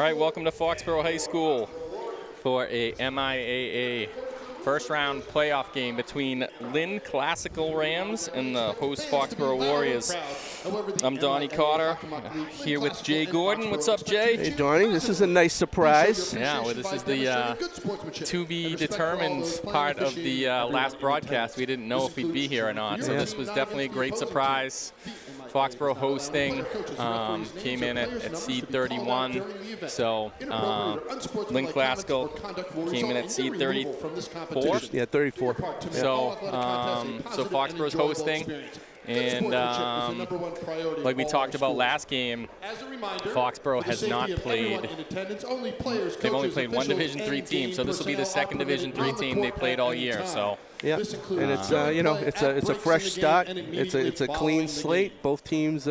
right, welcome to Foxborough High School for a MIAA first round playoff game between Lynn Classical Rams and the host Foxborough Warriors. I'm Donnie Cotter, here with Jay Gordon. What's up, Jay? Hey, Donnie, this is a nice surprise. Yeah, well, this is the to-be-determined part of the last broadcast. We didn't know if we'd be here or not, so this was definitely a great surprise. Foxborough hosting, came in at seed 31. So Lynn Classical came in at seed 34. Yeah, 34. So Foxborough's hosting. And like we talked about last game, Foxborough has not played. They've only played one Division III team, so this will be the second Division III team they played all year. So yeah, and it's it's a fresh start. It's a clean slate. Both teams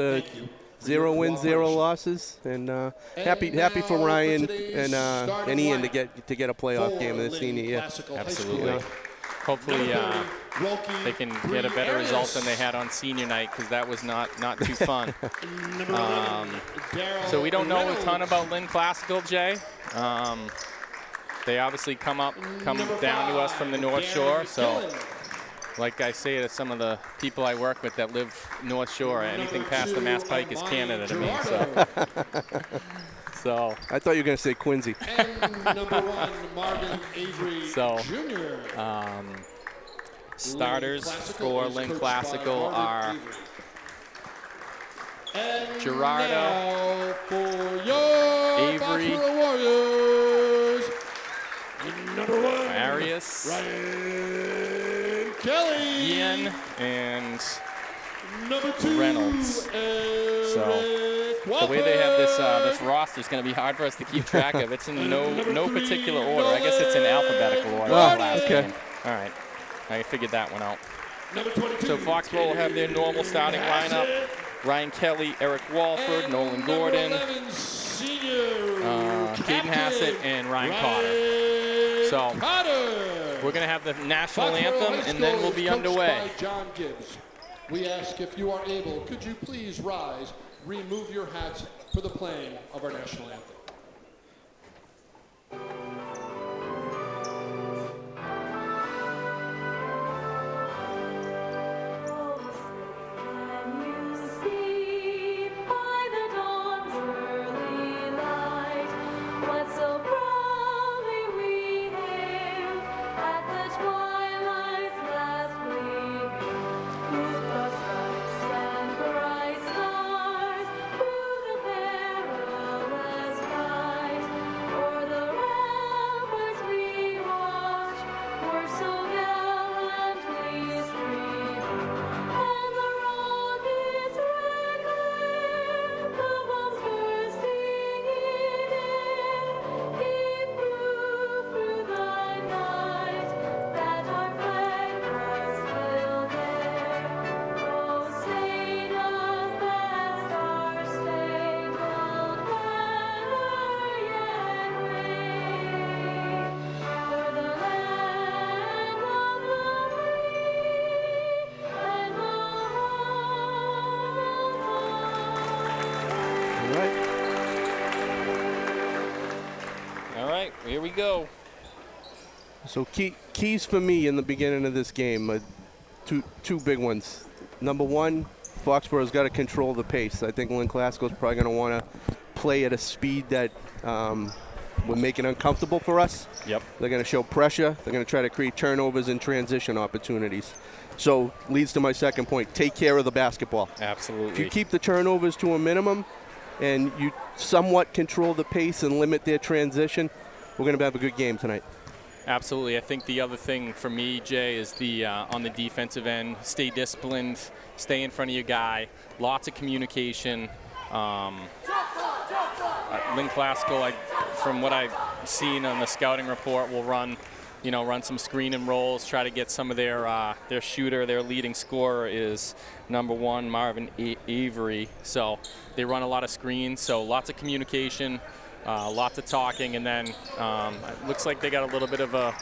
0 wins, 0 losses, and happy for Ryan and Ian to get a playoff game in the senior year. Absolutely. You know? Hopefully they can get a better result than they had on senior night, because that was not too fun. So we don't know a ton about Lynn Classical, Jay. They obviously come down to us from the North Shore. So like I say to some of the people I work with that live North Shore, anything past the Mass Pike is Canada to me. So I thought you were going to say Quincy. So starters for Lynn Classical are Gerardo, Avery, Arias, Ian, and Reynolds. So the way they have this roster is going to be hard for us to keep track of. It's in no particular order. I guess it's in alphabetical order. Game. All right, I figured that one out. So Foxborough will have their normal starting lineup: Ryan Kelly, Eric Walford, Nolan Gordon, Caden Hassett, and Ryan Cotter. So we're going to have the national anthem, and then we'll be underway. We ask, if you are able, could you please rise, remove your hats for the playing of our national anthem. Here we go. So keys for me in the beginning of this game, two big ones. Number one, Foxborough's got to control the pace. I think Lynn Clasical's probably going to want to play at a speed that would make it uncomfortable for us. Yep. They're going to show pressure. They're going to try to create turnovers and transition opportunities. So leads to my second point: take care of the basketball. Absolutely. If you keep the turnovers to a minimum and you somewhat control the pace and limit their transition, we're going to have a good game tonight. Absolutely. I think the other thing for me, Jay, is the on the defensive end, stay disciplined, stay in front of your guy, lots of communication. Lynn Classical, from what I've seen on the scouting report, will run some screen and rolls, try to get some of their shooter. Their leading scorer is number 1, Marvin Avery. So they run a lot of screens, so lots of communication. Lots of talking, and then it looks like they got a little bit of a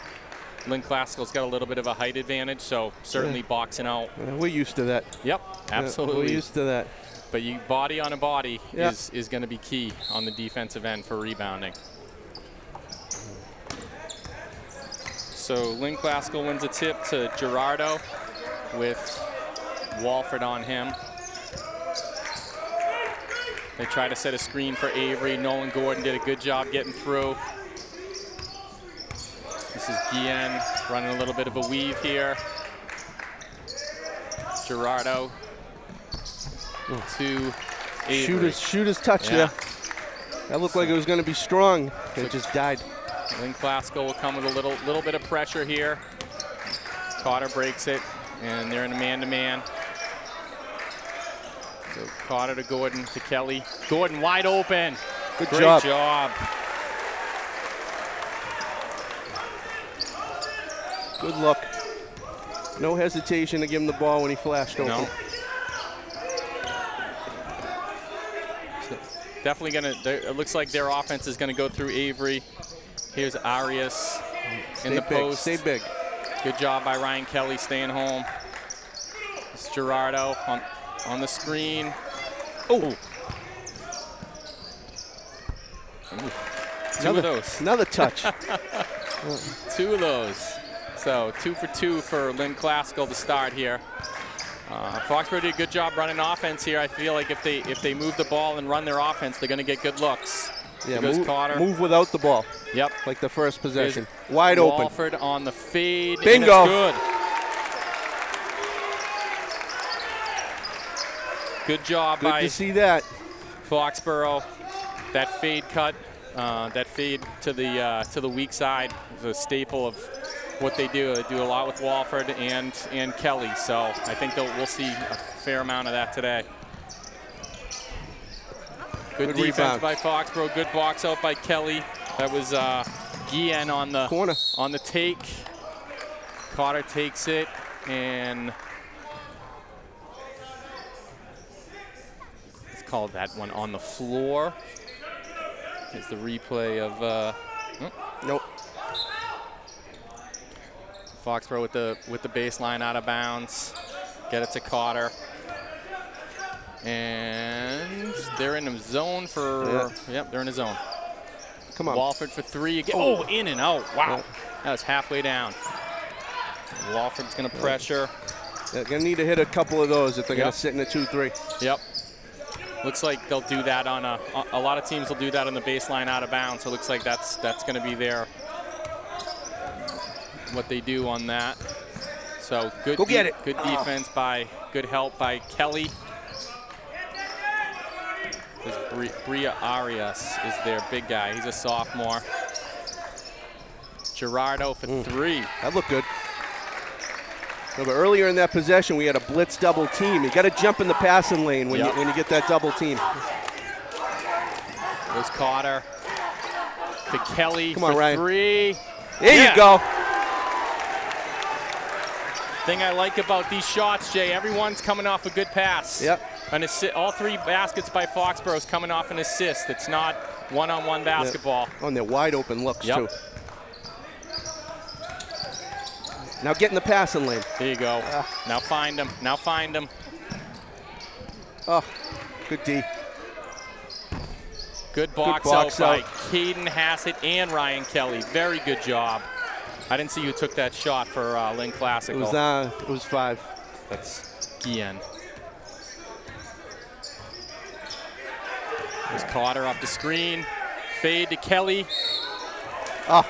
Lynn Classical's got a little bit of a height advantage, so certainly boxing out. We're used to that. Yep, absolutely. We're used to that. But you body on a body Yeah. is going to be key on the defensive end for rebounding. So Lynn Classical wins a tip to Gerardo with Walford on him. They try to set a screen for Avery. Nolan Gordon did a good job getting through. This is Guillen running a little bit of a weave here. Gerardo to Avery. Shooter's touch there. That looked like it was going to be strong. It just died. Lynn Classical will come with a little bit of pressure here. Cotter breaks it, and they're in a man-to-man. So Cotter to Gordon to Kelly. Gordon wide open. Great job. Good look. No hesitation to give him the ball when he flashed open. No. So definitely it looks like their offense is gonna go through Avery. Here's Arias in the post. Stay big. Good job by Ryan Kelly staying home. It's Gerardo on the screen. Oh. Two of those. Another touch. Two of those. So 2 for 2 for Lynn Classical to start here. Foxborough did a good job running offense here. I feel like if they move the ball and run their offense, they're going to get good looks. Yeah, Cotter. move without the ball. Yep. Like the first possession. Wide open. Walford on the fade. Bingo. And it's good. Good job Good by to see that. Foxborough. That fade cut, that fade to the weak side is a staple of what they do. They do a lot with Walford and Kelly. So I think we'll see a fair amount of that today. Good defense rebound by Foxborough. Good box out by Kelly. That was Guillen on the corner. On the take. Cotter takes it and let's call that one on the floor. It's the replay of Nope. Foxborough with the baseline out of bounds. Get it to Cotter. And they're in a zone for, yep, they're in a zone. Come on. Walford for 3 again. Oh, in and out. Wow. Yeah. That was halfway down. Walford's going to pressure. They're going to need to hit a couple of those if they're going to sit in a 2-3. Yep. Looks like they'll do that on a lot of teams will do that on the baseline out of bounds. So it looks like that's going to be what they do on that. So good. Go get it. Good defense good help by Kelly. Bria Arias is their big guy. He's a sophomore. Gerardo for 3. That looked good. No, but earlier in that possession, we had a blitz double team. You got to jump in the passing lane when you get that double team. There's Cotter to Kelly. Come on, for Ryan. 3. There you go. Thing I like about these shots, Jay, everyone's coming off a good pass. Yep. All 3 baskets by Foxborough is coming off an assist. It's not one-on-one basketball. On their wide open looks, Yep. too. Now get in the passing lane. There you go. Now find him. Now find him. Oh, good D. Good box out by Caden Hassett and Ryan Kelly. Very good job. I didn't see who took that shot for Lynn Classical. It was 5. That's Guillen. There's Cotter off the screen. Fade to Kelly. Oh.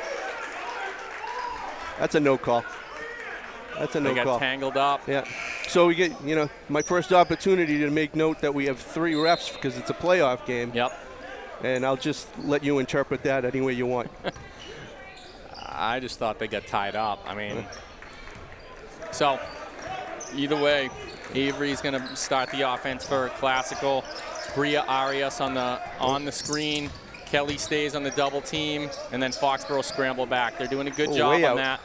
That's a no call. That's a no call. They got tangled up. Yeah. So we get, my first opportunity to make note that we have 3 refs because it's a playoff game. Yep. And I'll just let you interpret that any way you want. I just thought they got tied up. I mean, so either way, Avery's going to start the offense for Classical. Bria Arias on the screen. Kelly stays on the double team, and then Foxborough scramble back. They're doing a good job on that.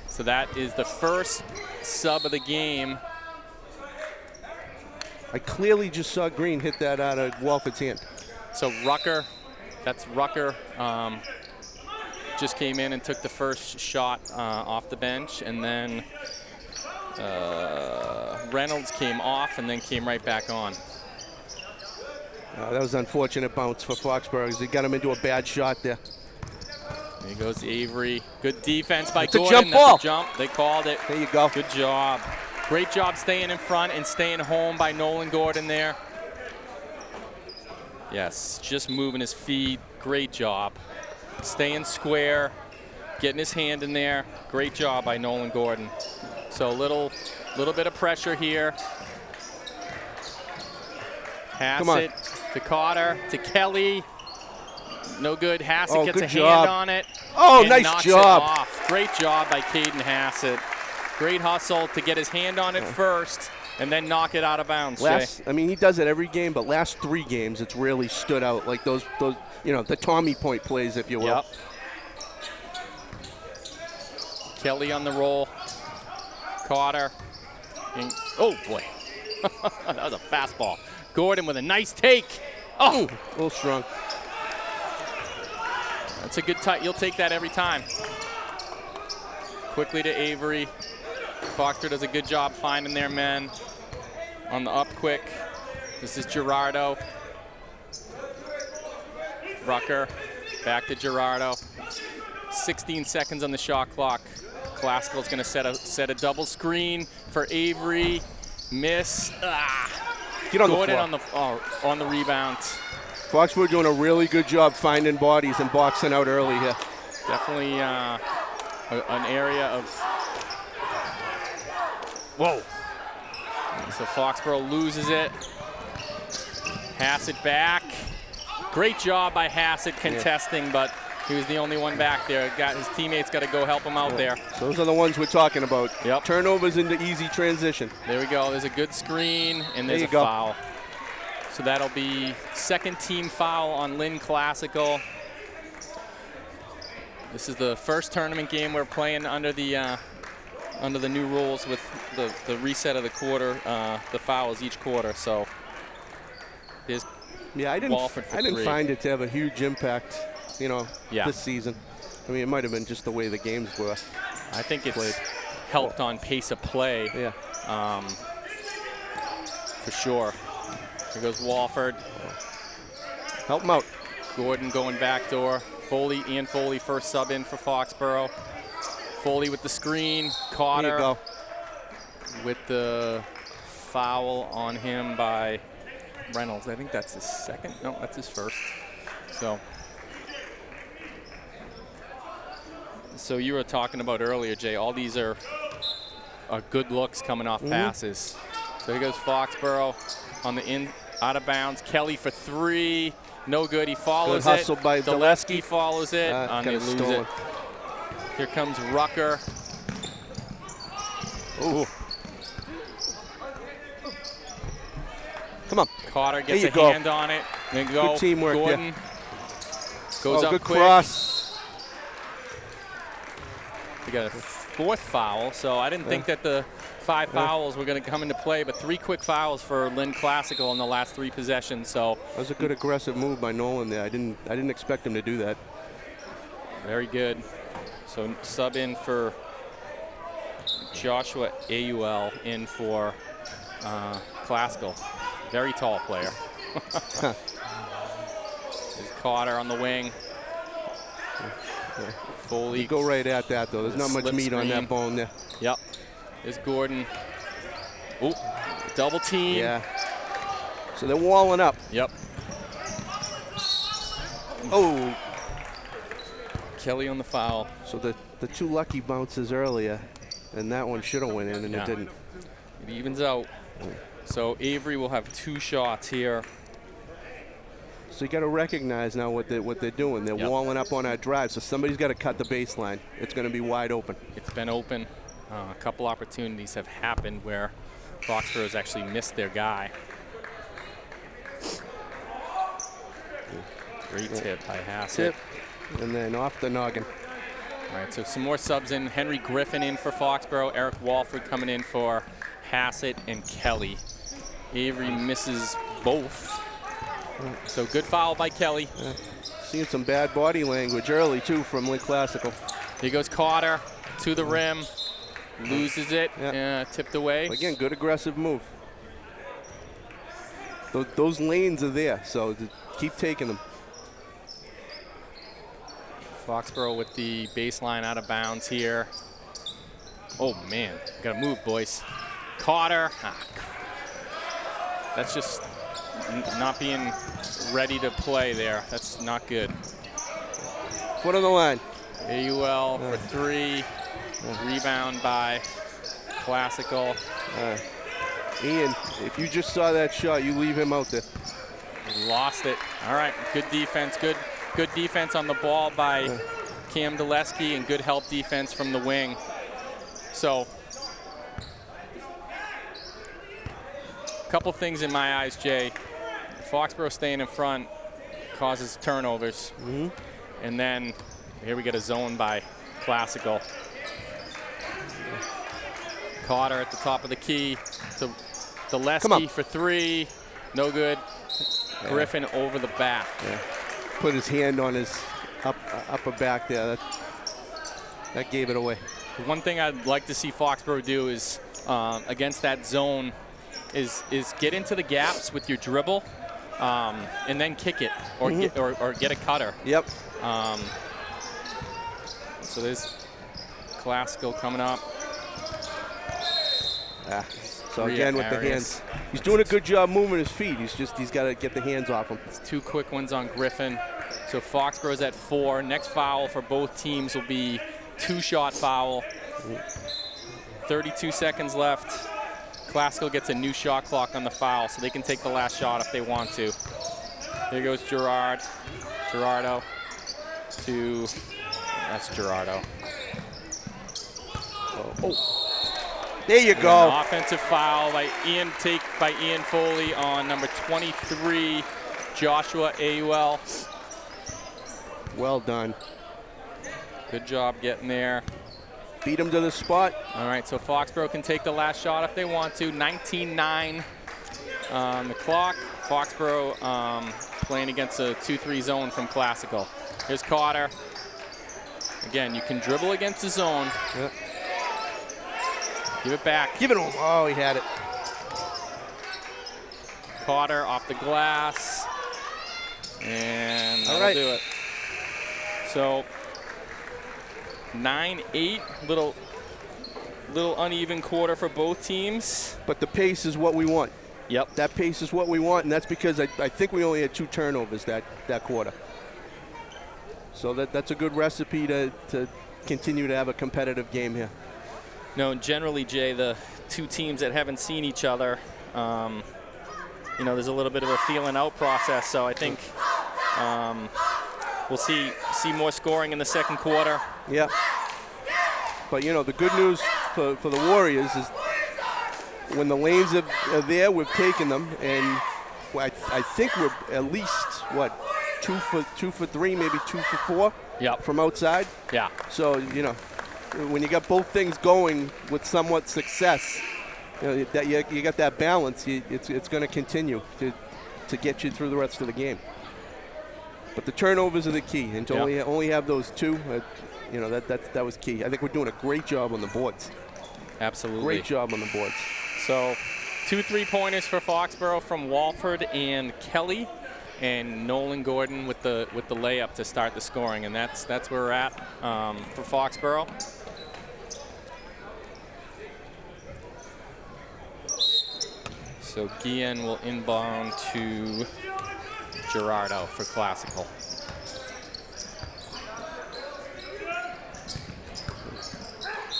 So that is the first sub of the game. I clearly just saw Green hit that out of Walford's hand. So Rucker, that's Rucker, just came in and took the first shot off the bench, and then Reynolds came off and then came right back on. That was an unfortunate bounce for Foxborough because he got him into a bad shot there. There goes Avery. Good defense by It's a Gordon. jump ball. That's a jump. They called it. There you go. Good job. Great job staying in front and staying home by Nolan Gordon there. Yes, just moving his feet. Great job. Staying square, getting his hand in there. Great job by Nolan Gordon. So a little bit of pressure here. Hassett to Carter to Kelly. No good. Hassett gets a hand on it. Oh, and nice knocks job. It off. Great job by Caden Hassett. Great hustle to get his hand on it first and then knock it out of bounds. I mean, he does it every game, but last 3 games, it's really stood out. Like those, you know, the Tommy point plays, if you will. Yep. Kelly on the roll. Carter. Oh, boy. That was a fastball. Gordon with a nice take. Oh, a little strong. That's a good tight. You'll take that every time. Quickly to Avery. Foxborough does a good job finding their men. On the up quick. This is Gerardo. Rucker. Back to Gerardo. 16 seconds on the shot clock. Classical's going to set a double screen for Avery. Miss. Get on Gordon the floor. on the rebound. Foxborough doing a really good job finding bodies and boxing out early here. Definitely an area of. Whoa. So Foxborough loses it. Hassett back. Great job by Hassett contesting, but he was the only one back there. His teammates got to go help him out there. So those are the ones we're talking about. Yep. Turnovers into easy transition. There we go. There's a good screen, and there's a foul. So that'll be second team foul on Lynn Classical. This is the first tournament game we're playing under the new rules with the reset of the quarter, the fouls each quarter. So here's I didn't find it to have a huge impact, you know, this season. I mean, it might have been just the way the games were. I think it's helped on pace of play. Yeah. For sure. Here goes Walford. Help him out. Gordon going backdoor. Ian Foley first sub in for Foxborough. Foley with the screen. Carter there you go. With the foul on him by Reynolds. I think that's his second. No, that's his first. So you were talking about earlier, Jay, all these are good looks coming off passes. So here goes Foxborough on the out of bounds. Kelly for 3. No good. He follows good hustle by Zaleski follows it. And they lose it. Here comes Rucker. Ooh. Come on. Carter gets a hand on it. Then go. Good teamwork. Gordon goes up good quick. Cross. We got a 4th foul, so I didn't think that the 5 fouls were going to come into play, but 3 quick fouls for Lynn Classical in the last 3 possessions. So that was a good aggressive move by Nolan there. I didn't expect him to do that. Very good. So sub in for Joshua AUL in for Classical. Very tall player. There's Carter on the wing. Foley. You go right at that, though. There's not much meat on that bone there. Yep. There's Gordon. Ooh, double team. Yeah. So they're walling up. Yep. Oh. Kelly on the foul. So the 2 lucky bounces earlier, and that one should have went in, and it didn't. It evens out. So Avery will have 2 shots here. So you got to recognize now what they're doing. They're walling up on our drive, so somebody's got to cut the baseline. It's going to be wide open. It's been open. A couple opportunities have happened where Foxborough has actually missed their guy. Great tip by Hassett. And then off the noggin. All right, so some more subs in. Henry Griffin in for Foxborough. Eric Walford coming in for Hassett and Kelly. Avery misses both. So good foul by Kelly. Seeing some bad body language early, too, from Lynn Classical. Here goes Carter to the rim. Loses it. Tipped away. Again, good aggressive move. those lanes are there, so keep taking them. Foxborough with the baseline out of bounds here. Oh man, gotta move, boys. Carter. That's just not being ready to play there. That's not good. Foot on the line. AUL for 3. Rebound by Classical. Ian, if you just saw that shot, you leave him out there. Lost it. All right, good defense. Good defense on the ball by Cam Dulesky, and good help defense from the wing. So, a couple things in my eyes, Jay. Foxborough staying in front causes turnovers. And then here we get a zone by Classical. Carter at the top of the key to Dulesky for 3. No good. Griffin over the back. Put his hand on his upper back there. That gave it away. One thing I'd like to see Foxborough do is, against that zone, is get into the gaps with your dribble, and then kick it, or get a cutter. Yep. So there's Classical coming up. So again with the hands, he's doing a good job moving his feet. He's got to get the hands off him. It's 2 quick ones on Griffin. So Foxborough's at 4. Next foul for both teams will be 2-shot foul. 32 seconds left. Classical gets a new shot clock on the foul, so they can take the last shot if they want to. Here goes Gerardo to, that's Gerardo. There you go. An offensive foul by Ian Foley on number 23, Joshua AUL. Well done. Good job getting there. Beat him to the spot. All right, so Foxborough can take the last shot if they want to. 19-9 on the clock. Foxborough playing against a 2-3 zone from Classical. Here's Carter. Again, you can dribble against the zone. Yep. Give it back. Give it to him. Oh, he had it. Carter off the glass. And that'll do it. So 9-8, little uneven quarter for both teams. But the pace is what we want. Yep. That pace is what we want, and that's because I think we only had 2 turnovers that quarter. So that's a good recipe to continue to have a competitive game here. No, generally, Jay, the 2 teams that haven't seen each other, there's a little bit of a feeling out process. So I think we'll see more scoring in the second quarter. Yeah. But, the good news for the Warriors is when the lanes are there, we've taken them. And I think we're at least, 2 for 3, maybe 2 for 4 from outside. Yeah. So, when you got both things going with somewhat success, that you got that balance, it's going to continue to get you through the rest of the game. But the turnovers are the key, and to only have those 2, that was key. I think we're doing a great job on the boards. Absolutely. Great job on the boards. So 2 3-pointers for Foxborough from Walford and Kelly, and Nolan Gordon with the layup to start the scoring, and that's where we're at for Foxborough. So Guillen will inbound to Gerardo for Classical.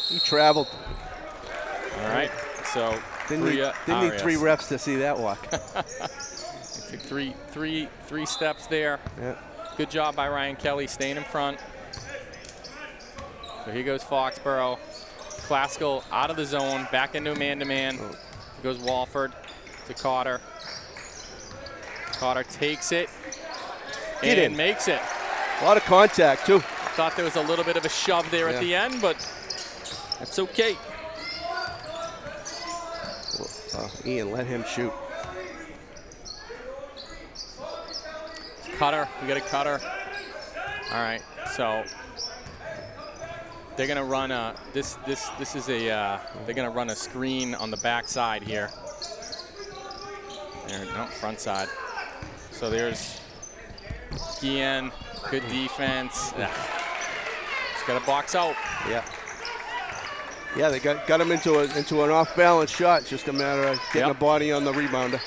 He traveled. All right, so didn't need 3 refs to see that walk. Took three steps there. Yeah. Good job by Ryan Kelly staying in front. So here goes Foxborough. Classical out of the zone, back into man-to-man. Here goes Walford to Carter. Carter takes it and makes it. A lot of contact, too. Thought there was a little bit of a shove there at the end, but that's okay. Ian, let him shoot. Cutter, we got a cutter. All right, so they're gonna run a they're gonna run a screen on the backside here. There, no, front side. So there's Guillen, good defense. Just got to box out. Yeah. Yeah, they got him into an off-balance shot. Just a matter of getting a body on the rebounder.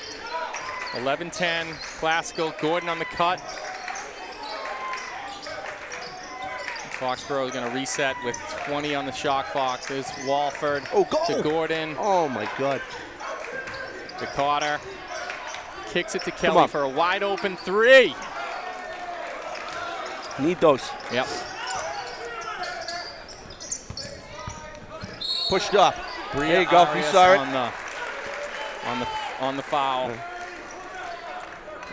11-10, Classical. Gordon on the cut. Foxborough is going to reset with 20 on the shot clock. There's Walford to Gordon. Oh, my God. To Carter. Kicks it to Kelly for a wide open 3. Need those. Yep. Pushed up. There you go. You saw it. On the foul.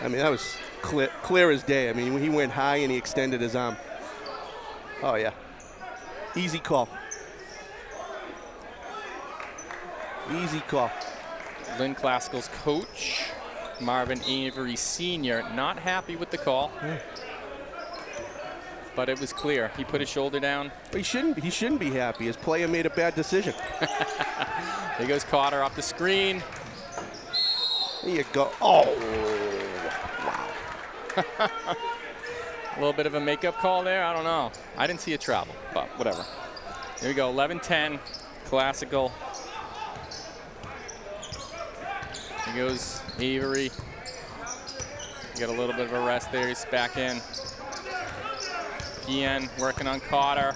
I mean, that was clear as day. I mean, he went high and he extended his arm. Oh, yeah. Easy call. Easy call. Lynn Classical's coach, Marvin Avery Sr., not happy with the call. But it was clear. He put his shoulder down. He shouldn't be happy. His player made a bad decision. There goes Carter off the screen. There you go. Oh, wow. A little bit of a makeup call there. I don't know. I didn't see a travel, but whatever. There we go. 11-10, Classical. Here goes Avery. Got a little bit of a rest there. He's back in. Guillen working on Carter.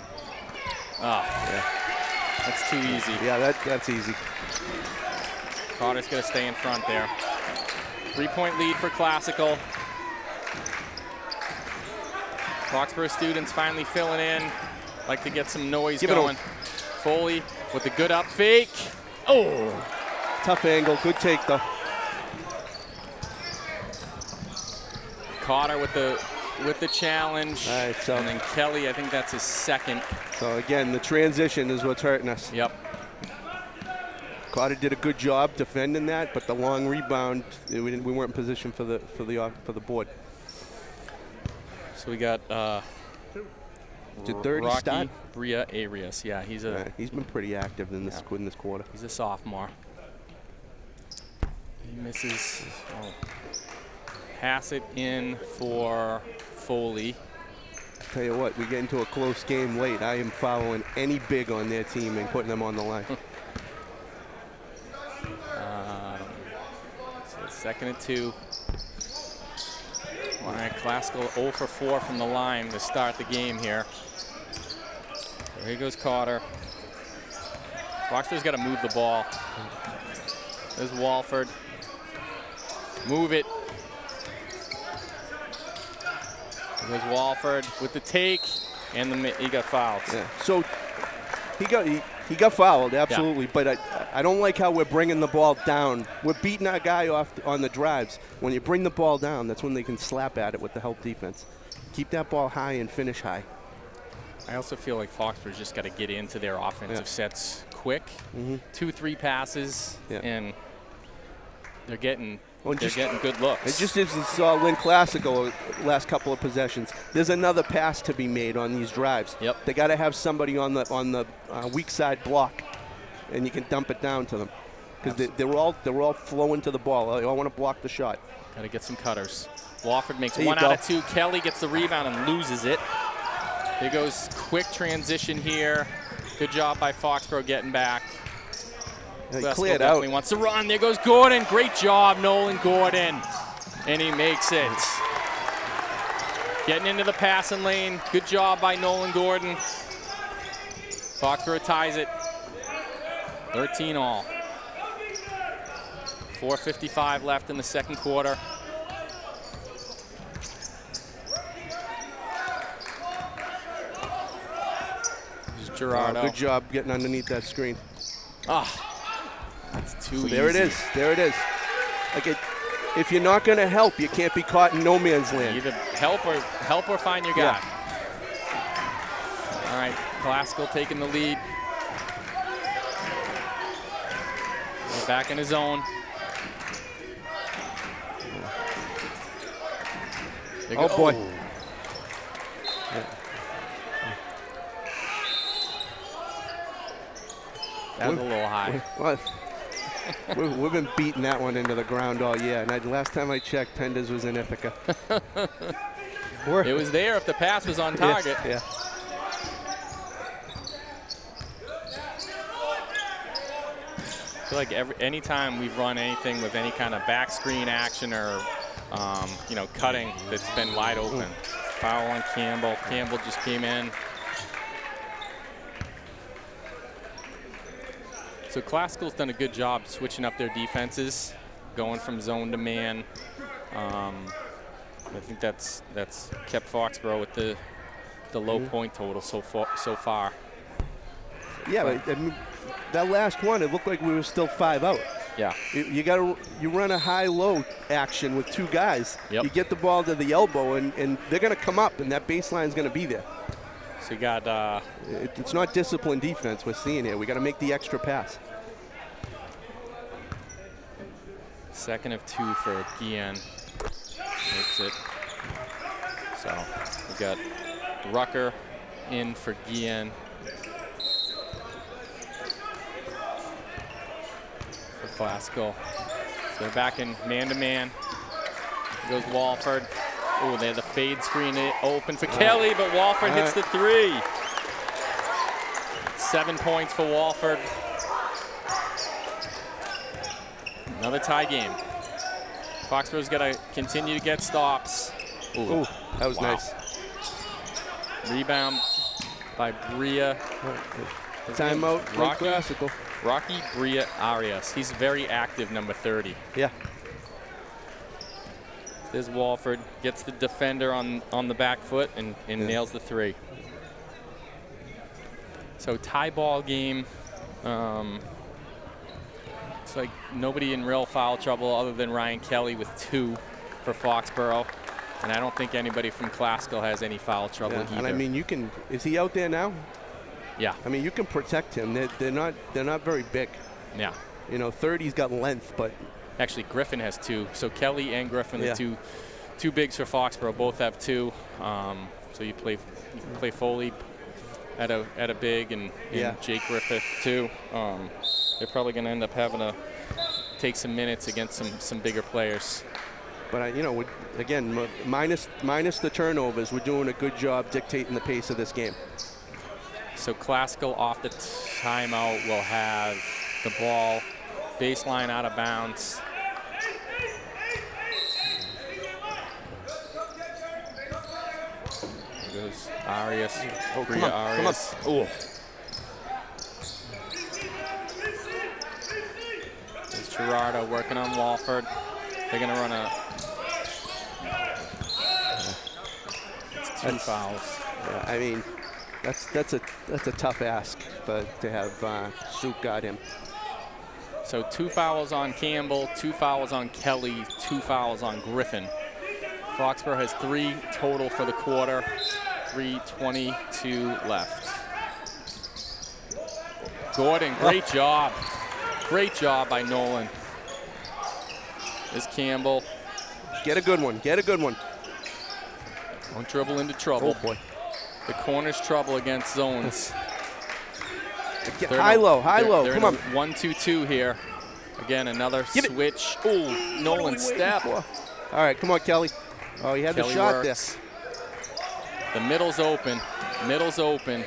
Oh, yeah. That's too easy. Yeah, that's easy. Carter's going to stay in front there. 3-point lead for Classical. Foxborough students finally filling in. Like to get some noise going. Foley with the good up fake. Oh! Tough angle. Good take, though. Carter with the challenge. All right, so. And then Kelly, I think that's his second. So, again, the transition is what's hurting us. Yep. Carter did a good job defending that, but the long rebound, we weren't in position for the board. So we got Did 30 Rocky start? Bria Arias. Yeah, he's been pretty active in this quarter. He's a sophomore. He misses. Oh. Pass it in for Foley. Tell you what, we get into a close game late. I am following any big on their team and putting them on the line. So second and 2. All right, Classical 0 for 4 from the line to start the game here. So here goes Carter. Foxborough's got to move the ball. There's Walford. Move it. There's Walford with the take, and he got fouled. Yeah. So he got fouled, absolutely. Yeah. But I don't like how we're bringing the ball down. We're beating our guy off on the drives. When you bring the ball down, that's when they can slap at it with the help defense. Keep that ball high and finish high. I also feel like Foxborough's just got to get into their offensive sets quick. 2-3 passes, and they're getting good looks. It just as we saw Lynn Classical last couple of possessions. There's another pass to be made on these drives. Yep. They got to have somebody on the weak side block, and you can dump it down to them because they're all flowing to the ball. They all want to block the shot. Got to get some cutters. Walford makes 1 out of 2. Kelly gets the rebound and loses it. Here goes quick transition here. Good job by Foxborough getting back. He cleared out. Definitely wants to run. There goes Gordon. Great job, Nolan Gordon. And he makes it. Getting into the passing lane. Good job by Nolan Gordon. Foxborough ties it. 13 all. 4:55 left in the second quarter. There's Gerardo. Good job getting underneath that screen. That's too easy. There it is. There it is. Like if you're not going to help, you can't be caught in no man's land. Either help or find your guy. All right, Classical taking the lead. He's back in his zone. Oh boy. That was a little high. We've been beating that one into the ground all year. And last time I checked, Penders was in Ithaca. It was there if the pass was on target. Yeah. I feel like anytime we've run anything with any kind of back screen action or cutting that's been wide open. Foul on Campbell. Campbell just came in. So Classical's done a good job switching up their defenses, going from zone to man. I think that's kept Foxborough with the low point total so far. Yeah, but I mean, that last one, it looked like we were still 5 out. Yeah. You run a high-low action with 2 guys. Yep. You get the ball to the elbow, and they're going to come up, and that baseline is going to be there. So you got. It's not disciplined defense we're seeing here. We got to make the extra pass. 2nd of 2 for Guillen. Makes it. So we got Rucker in for Guillen. For Classical. So they're back in man-to-man. Goes Walford. Oh, they have the fade screen open for Kelly, but Walford hits the 3. 7 points for Walford. Another tie game. Foxborough's got to continue to get stops. Ooh, that was nice. Rebound by Bria. Timeout, Rocky Bria Arias. He's very active, number 30. Yeah. There's Walford. Gets the defender on the back foot and nails the 3. So tie ball game. It's like nobody in real foul trouble other than Ryan Kelly with 2 for Foxborough. And I don't think anybody from Classical has any foul trouble either. And I mean, is he out there now? Yeah. I mean, you can protect him. They're not very big. Yeah. 30's got length, but actually Griffin has 2. So Kelly and Griffin, the two bigs for Foxborough, both have 2. So you play Foley at a big and Jake Griffith too. They're probably going to end up having to take some minutes against some bigger players. But again, minus the turnovers, we're doing a good job dictating the pace of this game. So Classical off the timeout will have the ball baseline out of bounds. There goes Arias. Come on. Arias. Oh. There's Gerardo working on Walford. They're going to run two fouls. Yeah, I mean, that's a tough ask to have Souk got him. So 2 fouls on Campbell, 2 fouls on Kelly, 2 fouls on Griffin. Foxborough has 3 total for the quarter. 3:22 left. Gordon, great job. Great job by Nolan. There's Campbell. Get a good one. Don't dribble into trouble. Oh, boy. The corner's trouble against zones. High low. Come on. 1-2-2 here. Again, another switch. Oh, Nolan step. All right, come on, Kelly. Oh, he had Kelly the shot works. there. The middle's open.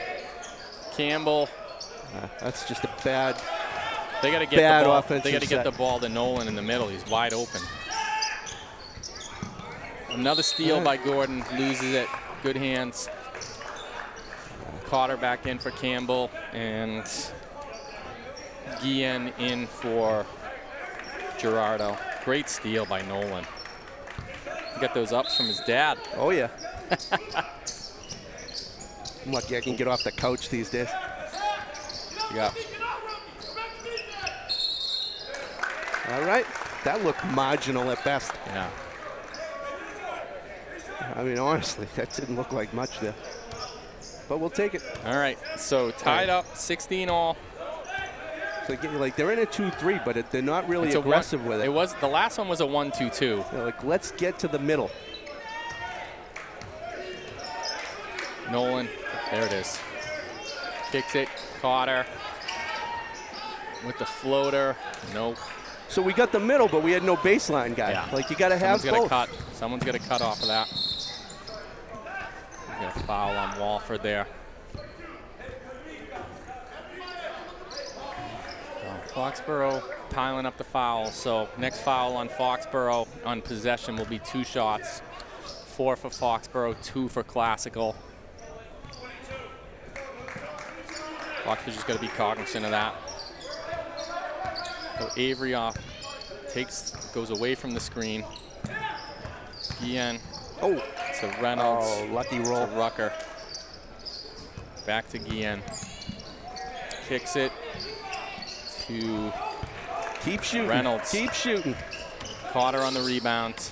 Campbell. That's just a bad. They got to get the ball. They got to get the ball to Nolan in the middle. He's wide open. Another steal by Gordon. Loses it. Good hands. Cotter back in for Campbell, and Guillen in for Gerardo. Great steal by Nolan. He got those ups from his dad. Oh, yeah. I'm lucky I can get off the couch these days. Yeah. All right. That looked marginal at best. Yeah. I mean, honestly, that didn't look like much there. But we'll take it. All right. So tied up, 16 all. So like they're in a 2-3, but they're not really aggressive with it. It was the last one was a 1-2-2. Like, let's get to the middle. Nolan, there it is. Kicks it, Cotter. with the floater. Nope. So we got the middle, but we had no baseline guy. Yeah. Like, you got to have both. Someone's got to cut off of that. Got a foul on Walford there. Foxborough piling up the fouls. So next foul on Foxborough on possession will be 2 shots. 4 for Foxborough, 2 for Classical. Foxborough's just got to be cognizant of that. So Avery off, goes away from the screen. Guillen. Oh, to Reynolds. Oh, lucky roll. To Rucker. Back to Guillen. Kicks it to keep shooting. Reynolds. Keep shooting. Carter on the rebound.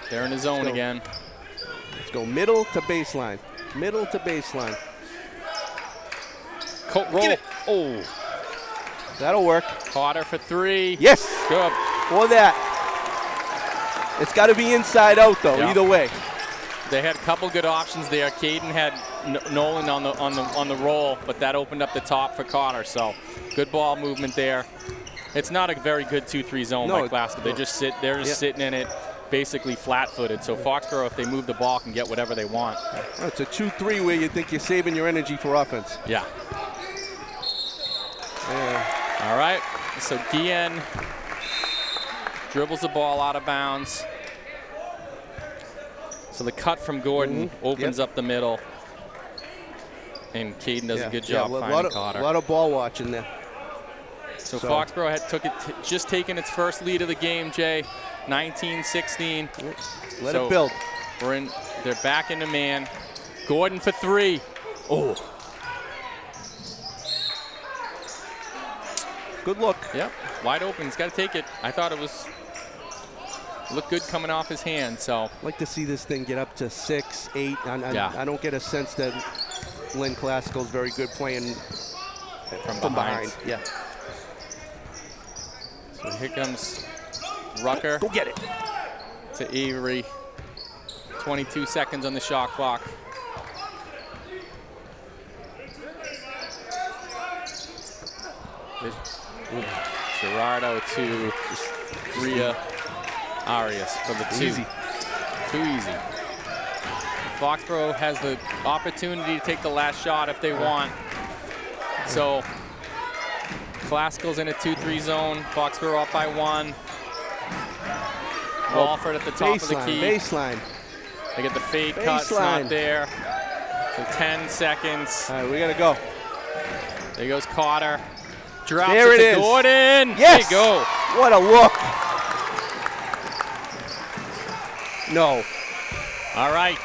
They're in his zone again. Let's go middle to baseline. Middle to baseline. Roll. Oh. That'll work. Carter for 3. Yes. Good. Or that. It's got to be inside out though. Yeah. Either way. They had a couple good options there. Caden had Nolan on the roll, but that opened up the top for Carter. So good ball movement there. It's not a very good 2-3 zone by Classical. They're just sitting in it, basically flat-footed. So Foxborough, if they move the ball, can get whatever they want. It's a 2-3 where you think you're saving your energy for offense. Yeah. All right. So Guillen dribbles the ball out of bounds. So the cut from Gordon opens up the middle. And Caden does a good job finding Carter. A lot of ball watching there. So Foxborough had just taken its first lead of the game, Jay. 19-16. Let it build. They're back into man. Gordon for 3. Oh. Good look. Yep. Wide open. He's got to take it. I thought it looked good coming off his hand. So I'd like to see this thing get up to 6, 8. I don't get a sense that Lynn Classical is very good playing from behind. Yeah. So here comes Rucker. Go get it. To Avery. 22 seconds on the shot clock. Gerardo to Ria Arias for the 2. Easy. Too easy. Foxborough has the opportunity to take the last shot if they want. So Classical's in a 2-3 zone. Foxborough up by 1. Walford at the top of the key. Baseline. They get the fade cut. It's not there. So 10 seconds. All right, we got to go. There goes Carter. Drops there it is. Gordon. Yes. There you go. What a look. No. All right.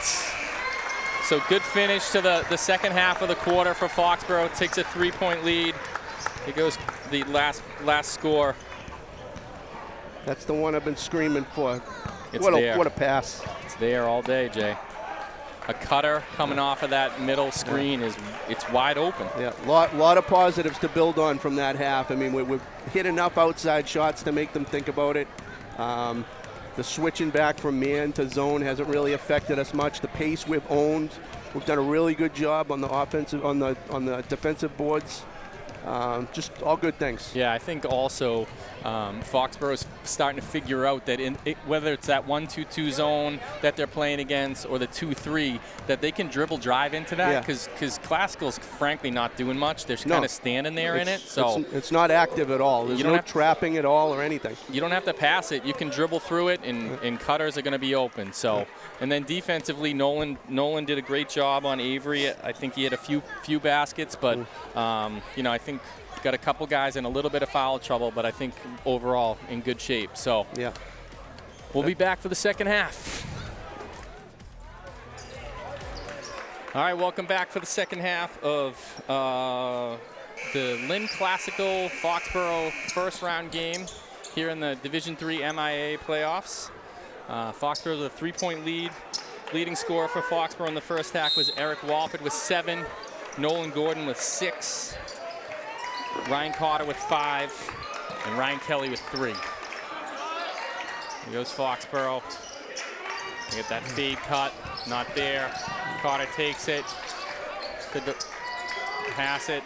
So good finish to the second half of the quarter for Foxborough. Takes a 3-point lead. Here goes the last score. That's the one I've been screaming for. What a pass. It's there all day, Jay. A cutter coming off of that middle screen it's wide open. Yeah, lot of positives to build on from that half. I mean, we've hit enough outside shots to make them think about it. The switching back from man to zone hasn't really affected us much. The pace we've owned. We've done a really good job on the offensive, on the defensive boards. Just all good things. Yeah, I think also Foxborough's starting to figure out that whether it's that 1-2-2 zone that they're playing against or the 2-3, that they can dribble drive into that because Classical's frankly not doing much. They're kind of standing there in it. So it's not active at all. There's no trapping at all or anything. You don't have to pass it. You can dribble through it, and cutters are going to be open. So, and then defensively, Nolan did a great job on Avery. I think he had a few baskets, but I think got a couple guys in a little bit of foul trouble, but I think overall in good shape. So we'll be back for the second half. All right, welcome back for the second half of the Lynn Classical Foxborough first round game here in the Division III MIAA playoffs. Foxborough with a 3-point lead. Leading scorer for Foxborough in the first half was Eric Walford with 7, Nolan Gordon with 6, Ryan Carter with 5, and Ryan Kelly with 3. Here goes Foxborough. They get that fade cut, not there. Carter takes it, could pass it.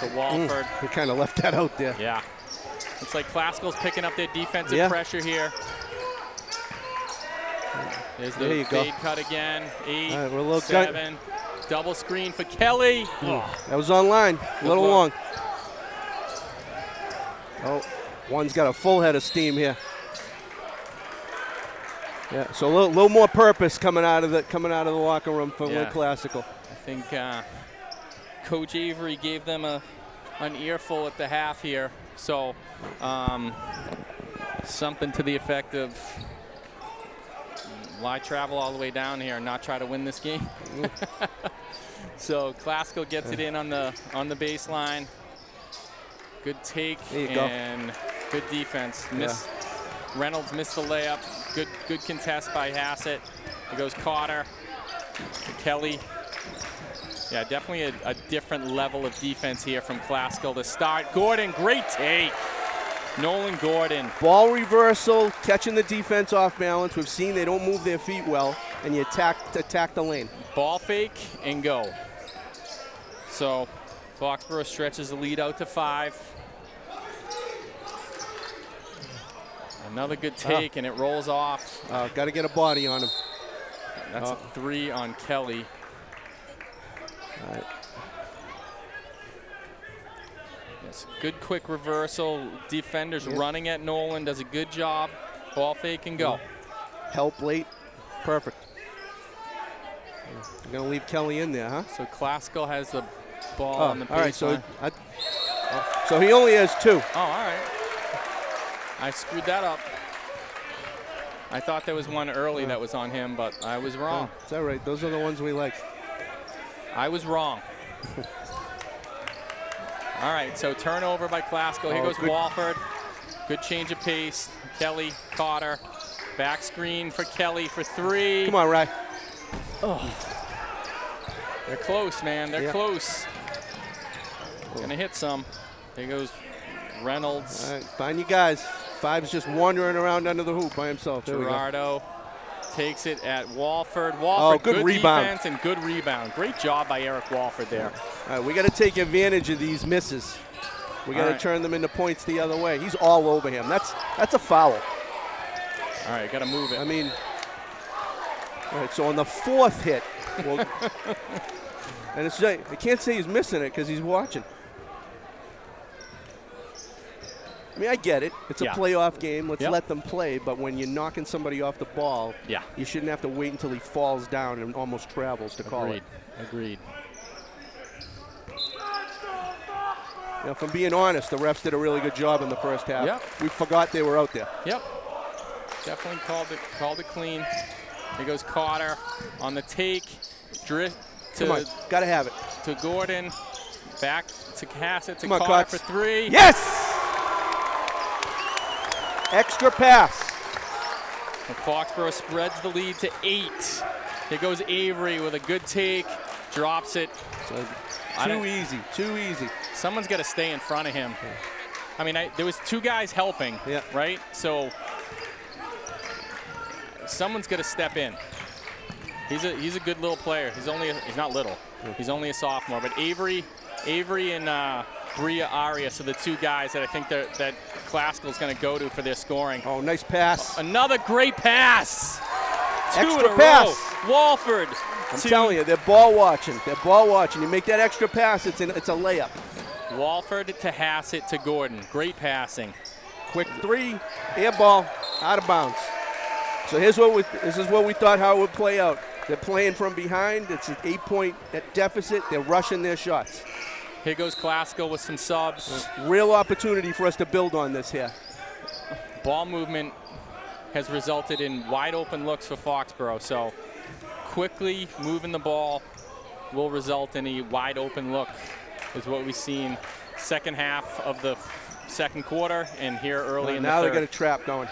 for Walford. He kind of left that out there. Yeah. It's like Classical's picking up their defensive pressure here. There's the fade cut again. 8, right, we're a little 7. Double screen for Kelly. That was on line. A little long. Oh, one's got a full head of steam here. Yeah, so a little more purpose coming out of the locker room for Lynn Classical. I think Coach Avery gave them an earful at the half here. So something to the effect of, why travel all the way down here and not try to win this game? So Classical gets it in on the baseline. Good take and good defense. Reynolds missed the layup. Good contest by Hassett. Here goes Carter to Kelly. Yeah, definitely a different level of defense here from Classical to start. Gordon, great take. Nolan Gordon. Ball reversal, catching the defense off balance. We've seen they don't move their feet well, and you attack the lane. Ball fake and go. So Foxborough stretches the lead out to 5. Another good take, and it rolls off. Got to get a body on him. That's a 3 on Kelly. All right. Yes, good quick reversal. Defenders running at Nolan, does a good job. Ball fake and go. Help late, perfect. You're gonna leave Kelly in there, huh? So Classical has the ball on the baseline. All right, so he only has 2. Oh, all right. I screwed that up. I thought there was one early that was on him, but I was wrong. It's all right. Those are the ones we like. I was wrong. All right, so turnover by Classical. Here goes Walford. Good change of pace. Kelly, Carter. Back screen for Kelly for 3. Come on, Ray. Oh. They're close, man. They're close. Gonna hit some. Here goes Reynolds. All right, find you guys. 5's just wandering around under the hoop by himself. There Gerardo takes it at Walford. Walford, good rebound. Defense and good rebound. Great job by Eric Walford there. All right, we got to take advantage of these misses. We got to turn them into points the other way. He's all over him. That's a foul. All right, got to move it. I mean, all right, so on the 4th hit, well, and it's I can't say he's missing it because he's watching. I mean, I get it. It's a playoff game. Let's let them play. But when you're knocking somebody off the ball, you shouldn't have to wait until he falls down and almost travels to call it. Agreed. You know, if I'm being honest, the refs did a really good job in the first half. Yep. We forgot they were out there. Yep. Definitely called it clean. Here goes Carter on the take. Drift to, come on, gotta have it. To Gordon. Back to Hassett to come on, Carter for 3. Yes! Extra pass. And Foxborough spreads the lead to 8. Here goes Avery with a good take. Drops it. Too easy. Someone's got to stay in front of him. I mean, there was 2 guys helping, right? So someone's got to step in. He's a good little player. He's not little. He's only a sophomore. But Avery and Bria Arias are the 2 guys that I think that Classical's going to go to for their scoring. Oh, nice pass. Another great pass. 2 extra in a pass. row. Walford. I'm telling you, they're ball watching. You make that extra pass, it's a layup. Walford to Hassett to Gordon. Great passing. Quick 3, air ball, out of bounds. So this is what we thought how it would play out. They're playing from behind. It's an 8-point deficit. They're rushing their shots. Here goes Classical with some subs. Real opportunity for us to build on this here. Ball movement has resulted in wide open looks for Foxborough. So quickly moving the ball will result in a wide open look is what we've seen second half of the second quarter and here early in the third. Now they got a trap going.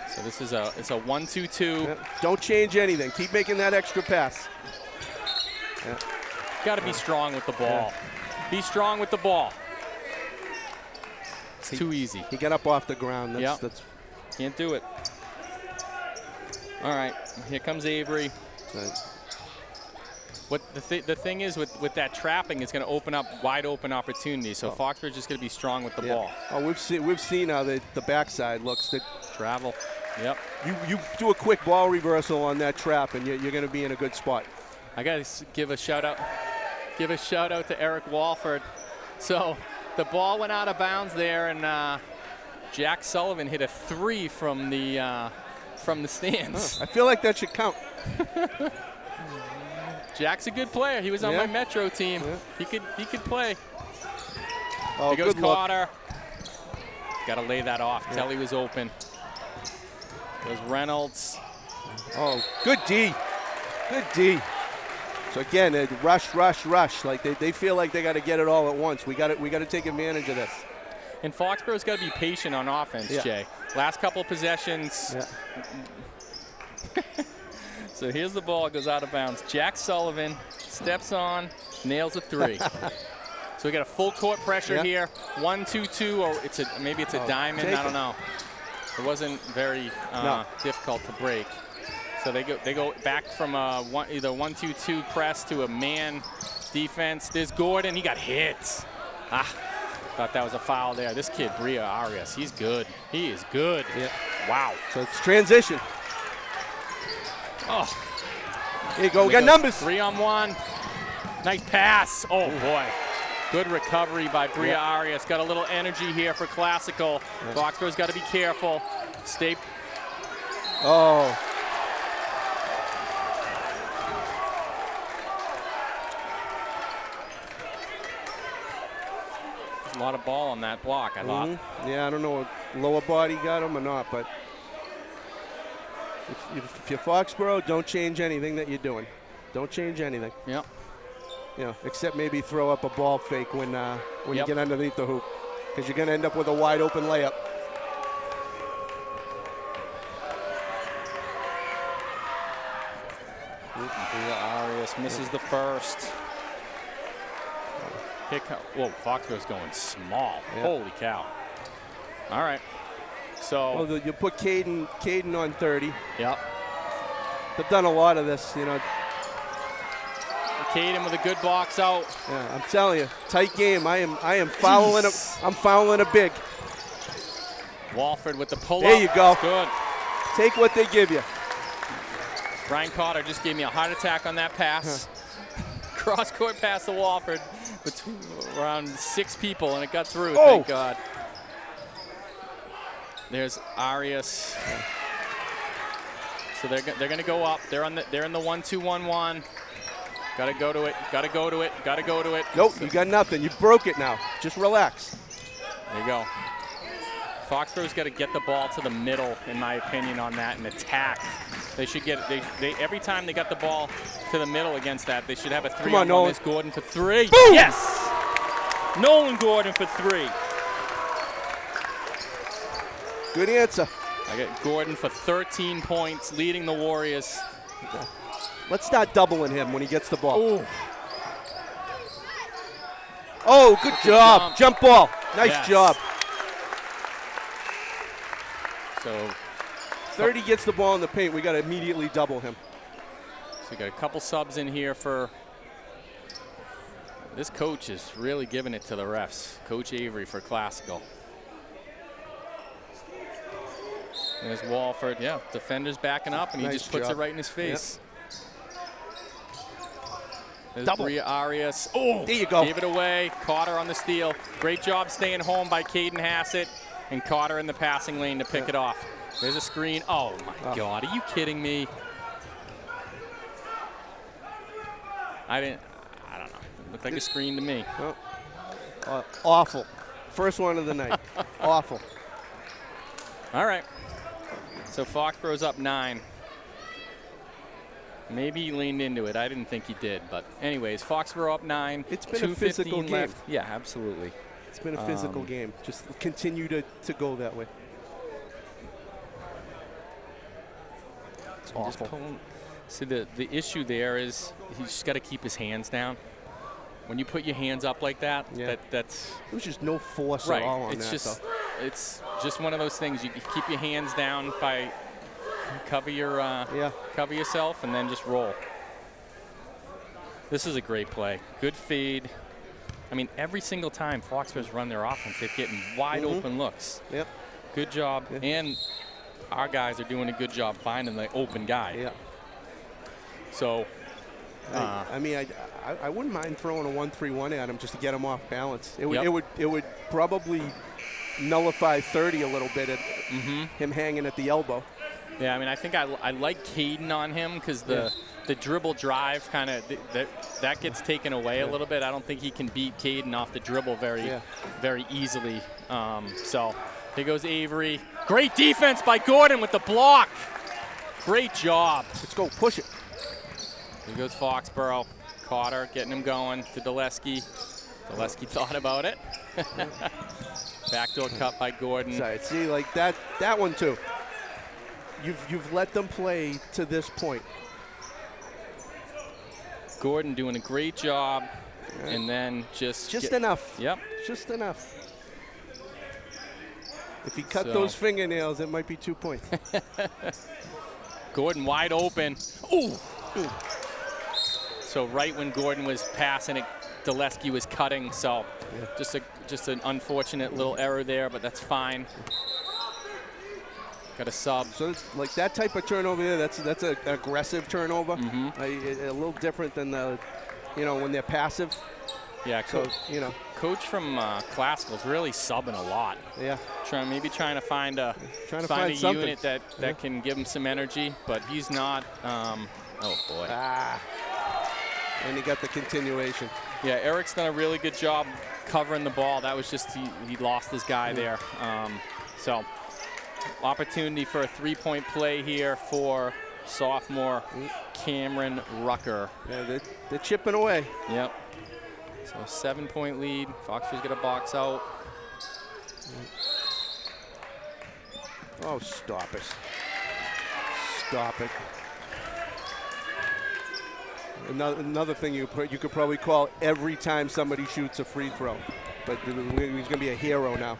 So this is it's a 1-2-2. Don't change anything. Keep making that extra pass. Got to be strong with the ball. Be strong with the ball. It's too easy. He got up off the ground. That's can't do it. All right, here comes Avery. What the thing is with that trapping, it's going to open up wide open opportunities. So Foxborough's just going to be strong with the ball. Oh, we've seen how the backside looks. Travel. Yep. You do a quick ball reversal on that trap, and you're going to be in a good spot. I got to give a shout out. Give a shout out to Eric Walford. So the ball went out of bounds there, and Jack Sullivan hit a 3 from the stands. I feel like that should count. Jack's a good player. He was on my Metro team. Yeah. He could play. Oh, Here goes good look. Carter. Got to lay that off. Yeah. Kelly was open. There's Reynolds. Oh, good D. Good D. So again, rush. Like they feel like they got to get it all at once. We got to take advantage of this. And Foxborough's got to be patient on offense, Jay. Last couple of possessions. Yeah. So here's the ball, goes out of bounds. Jack Sullivan steps on, nails a 3. So we got a full court pressure here. 1-2-2, or maybe it's a diamond. I don't know. It wasn't very difficult to break. So they go back from either 1-2-2 press to a man defense. There's Gordon. He got hit. Thought that was a foul there. This kid, Bria Arias, he's good. He is good. Yeah. Wow. So it's transition. Oh. Here you go. We got numbers. 3-on-1. Nice pass. Oh, boy. Good recovery by Bria Arias. Got a little energy here for Classical. Foxborough's got to be careful. Stay. Oh. There's a lot of ball on that block, I thought. Yeah, I don't know if lower body got him or not, but if you're Foxborough, don't change anything that you're doing. Don't change anything. Yep. You know, except maybe throw up a ball fake when you get underneath the hoop, because you're going to end up with a wide open layup. Bria Arias misses the first. Whoa, Foxborough's going small. Yeah. Holy cow. All right. So. Well, you put Caden on 30. Yep. They've done a lot of this, you know. Caden with a good box out. Yeah, I'm telling you, tight game. I am fouling it. I'm fouling it big. Walford with the pull-up. There you go. That's good. Take what they give you. Brian Carter just gave me a heart attack on that pass. Cross-court pass to Walford between around 6 people, and it got through, thank God. There's Arias. So they're going to go up. They're in the 1-2-1-1. Got to go to it. Got to go to it. Got to go to it. Nope, you got nothing. You broke it now. Just relax. There you go. Foxborough's got to get the ball to the middle, in my opinion, on that and attack. They should get they every time they got the ball to the middle against that, they should have a 3-on-1. This Gordon for 3. Boom! Yes. Nolan Gordon for 3. Good answer. I got Gordon for 13 points, leading the Warriors. Okay. Let's start doubling him when he gets the ball. Ooh. Oh, good job. Jump ball. Nice job. So 30 gets the ball in the paint. We got to immediately double him. So we got a couple subs in here for. This coach is really giving it to the refs. Coach Avery for Classical. There's Walford. Yeah, defender's backing up, and he just puts it right in his face. There's Bria Arias. Oh, there you go. Gave it away. Carter on the steal. Great job staying home by Caden Hassett, and Carter in the passing lane to pick it off. There's a screen. Oh, my God. Are you kidding me? I don't know. It looked like a screen to me. Awful. First one of the night. Awful. All right. So Foxborough's up 9. Maybe he leaned into it. I didn't think he did. But anyways, Foxborough up 9. It's been a physical game. Left. Yeah, absolutely. It's been a physical game. Just continue to go that way. It's awful. See, the issue there is he's just got to keep his hands down. When you put your hands up like that, that's there's just no force right. at all on it's that. It's just one of those things. You keep your hands down by cover yourself and then just roll. This is a great play. Good feed. I mean, every single time Foxborough's run their offense, they're getting wide open looks. Yep. Good job. Yeah. And our guys are doing a good job finding the open guy. Yeah. So, I mean, I wouldn't mind throwing a 1-3-1 at him just to get him off balance. It would Yep. it would probably nullify 30 a little bit at him hanging at the elbow. yeah, I mean, I think I like Caden on him because the dribble drive kind of that gets taken away a little bit. I don't think he can beat Caden off the dribble very easily. So here goes Avery. Great defense by Gordon with the block. Great job. Let's go, push it. Here goes Foxborough. Cotter getting him going to Dulesky. Dulesky thought about it. Backdoor cut by Gordon. Sorry, see, like that one too. You've let them play to this point. Gordon doing a great job, and then just enough. Yep. Just enough. If he cut So- those fingernails, it might be 2 points. Gordon wide open. Ooh. So right when Gordon was passing it, Dulesky was cutting. So just an unfortunate little error there, but that's fine. Got a sub. So it's like that type of turnover there, that's an aggressive turnover. A little different than when they're passive. Yeah, So coach from Classical's really subbing a lot. yeah. Maybe trying to find a find something. unit that can give him some energy, but he's not. Oh boy. And he got the continuation. Yeah, Eric's done a really good job covering the ball. That was just he lost his guy there. So opportunity for a 3-point play here for sophomore Cameron Rucker. Yeah, they're chipping away. Yep. So 7-point lead. Foxborough's got a box out. Oh, stop it. Stop it. Another thing you could probably call every time somebody shoots a free throw. But he's going to be a hero now.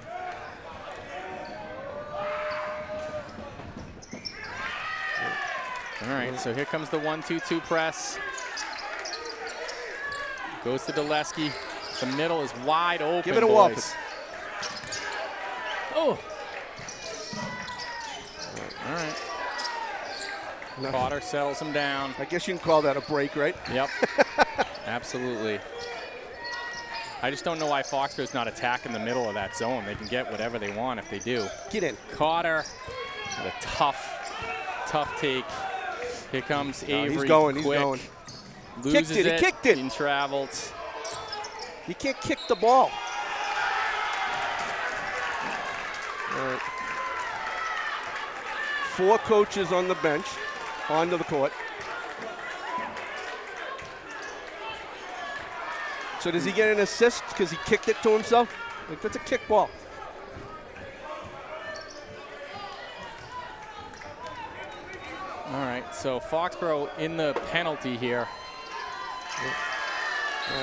All right, so here comes the 1-2-2 press. Goes to Dulesky. The middle is wide open. Give it a boys. Wofford. Oh. All right. No. Cotter settles him down. I guess you can call that a break, right? Yep. Absolutely. I just don't know why Foxborough's not attacking the middle of that zone. They can get whatever they want if they do. Get in. Cotter with a tough take. Here comes Avery. He's going. Quick. He's going. Loses Kicked it. He kicked it. And traveled. You can't kick the ball. All right. 4 coaches on the bench, onto the court. So does he get an assist because he kicked it to himself? Like, that's a kick ball. All right, so Foxborough in the penalty here. All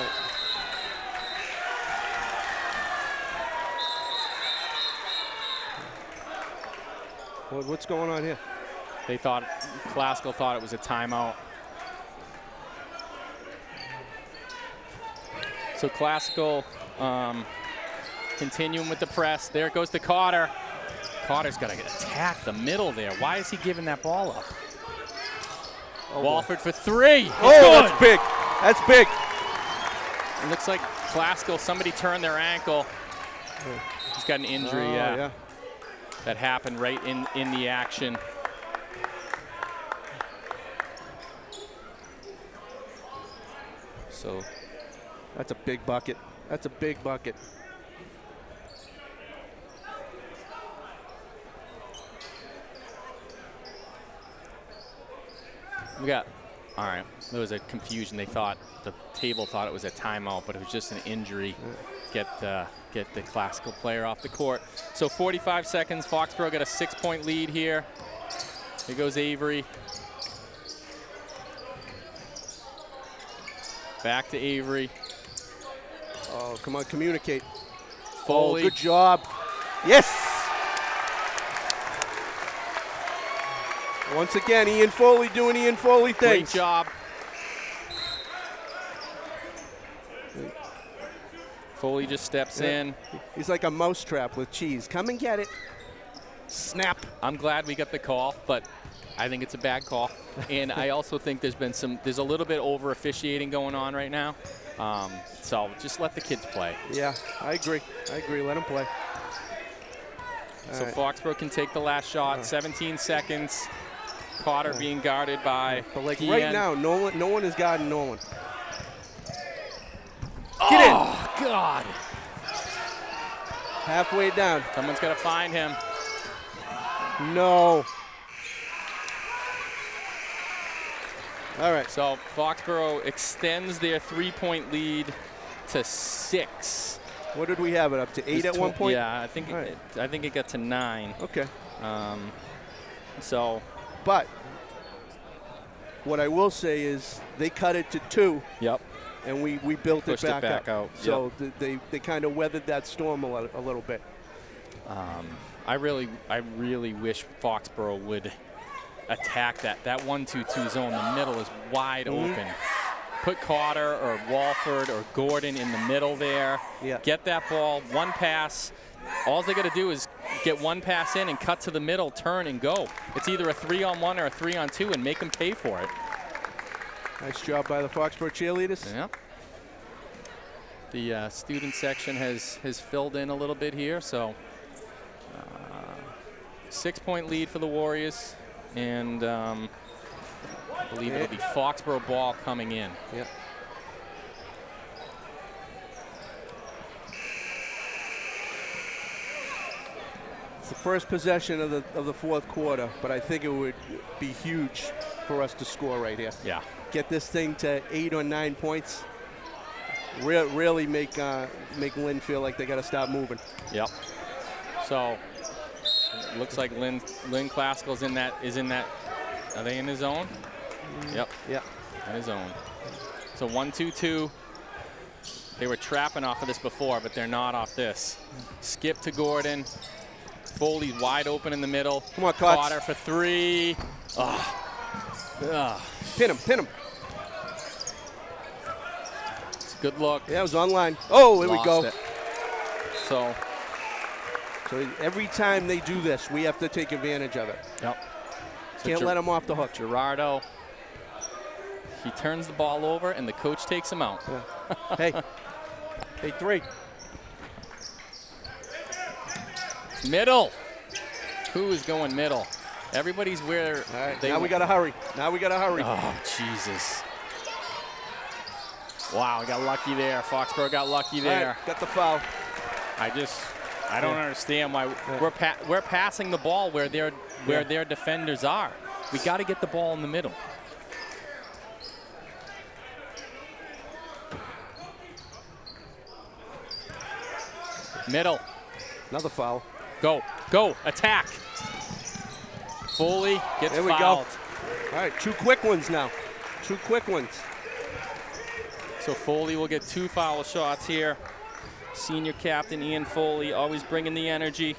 right. What's going on here? Classical thought it was a timeout. So Classical continuing with the press. There goes to Cotter. Cotter's got to attack the middle there. Why is he giving that ball up? Oh, Walford for 3. It's oh, good. that's big. That's big. It looks like Classical, somebody turned their ankle. He's got an injury, yeah. that happened right in the action. So That's a big bucket. That's a big bucket. all right, there was a confusion. The table thought it was a timeout, but it was just an injury. Get the Classical player off the court. So 45 seconds, Foxborough got a 6-point lead here. Here goes Avery. Back to Avery. Oh, come on, communicate. Foley. Oh, good job. Yes! Once again, Ian Foley doing Ian Foley things. Great job. Foley just steps in. He's like a mousetrap with cheese. Come and get it. Snap. I'm glad we got the call, but I think it's a bad call. And I also think there's a little bit over officiating going on right now. So just let the kids play. Yeah, I agree. Let them play. So Foxborough can take the last shot. 17 seconds. Potter being guarded by But like Ian. right now, no one is guarding Nolan. Get in. Oh, God. Halfway down. Someone's got to find him. No. All right. So Foxborough extends their 3-point lead to 6. What did we have it up to? 8 at one point? Yeah, I think it got to 9. Okay. So. But what I will say is they cut it to 2. Yep. And we built it back out. So they kind of weathered that storm a little bit. I really wish Foxborough would attack that 1-2-2 zone. The middle is wide open. Put Carter or Walford or Gordon in the middle there. Yeah. Get that ball, one pass. All they got to do is get one pass in and cut to the middle, turn and go. It's either a 3-on-1 or a 3-on-2 and make them pay for it. Nice job by the Foxborough cheerleaders. Yeah. The student section has filled in a little bit here, so 6-point lead for the Warriors, and I believe it'll be Foxborough ball coming in. Yeah. It's the first possession of the fourth quarter, but I think it would be huge for us to score right here. Yeah. Get this thing to 8 or 9 points. Really make Lynn feel like they got to stop moving. Yep. So it looks like Lynn Classical is in that. Are they in the zone? Yep. Yeah. In his zone. So 1-2-2. They were trapping off of this before, but they're not off this. Skip to Gordon. Foley wide open in the middle. Come on, Cots. Potter for 3. Pin him. It's a good look. Yeah, it was online. Oh, here we Lost go. it. So every time they do this, we have to take advantage of it. Yep. So Can't let them off the hook. Gerardo, he turns the ball over, and the coach takes him out. Yeah. Hey, 3. Middle. Who is going middle? Everybody's where All right, they now we got to hurry. Oh, Jesus. Wow, got lucky there. Foxborough got lucky there. Right, got the foul. I don't understand why we're passing the ball where their defenders are. We got to get the ball in the middle. Middle. Another foul. Go, attack. Foley gets There we fouled. go. All right, 2 quick ones now. 2 quick ones. So Foley will get 2 foul shots here. Senior captain Ian Foley always bringing the energy.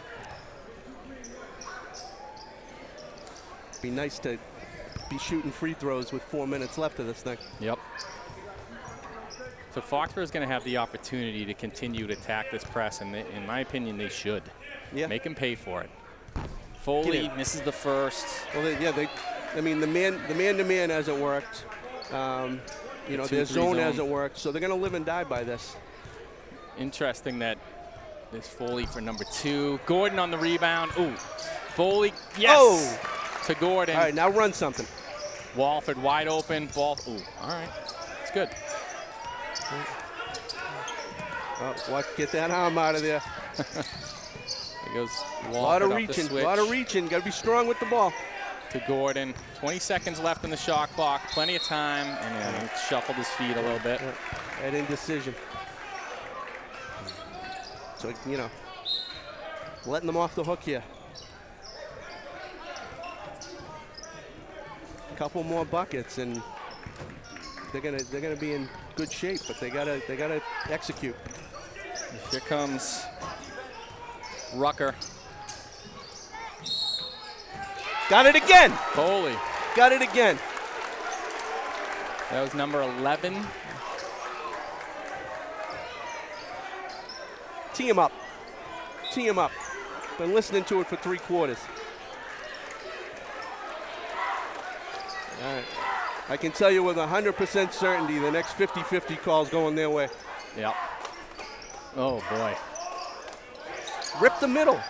Be nice to be shooting free throws with 4 minutes left of this thing. Yep. So Foxborough is going to have the opportunity to continue to attack this press, and in my opinion, they should. Yeah. Make them pay for it. Foley misses the first. Well, the man-to-man hasn't worked. Their zone hasn't worked, so they're going to live and die by this. Interesting that there's Foley for number 2. Gordon on the rebound. Ooh, Foley, yes! Oh. To Gordon. All right, now run something. Walford wide open. Ball. Ooh, all right. It's good. Get that arm out of there. It goes A lot of reaching. Got to be strong with the ball. To Gordon. 20 seconds left in the shot clock. Plenty of time. And he shuffled his feet a little bit. That indecision. So, letting them off the hook here. A couple more buckets, and they're gonna be in good shape. But they gotta execute. Here comes Rucker. Got it again. Foley. Got it again. That was number 11. Tee him up. Tee him up. Been listening to it for 3 quarters. All right. I can tell you with 100% certainty the next 50-50 call's going their way. Yep. Oh, boy. Rip the middle.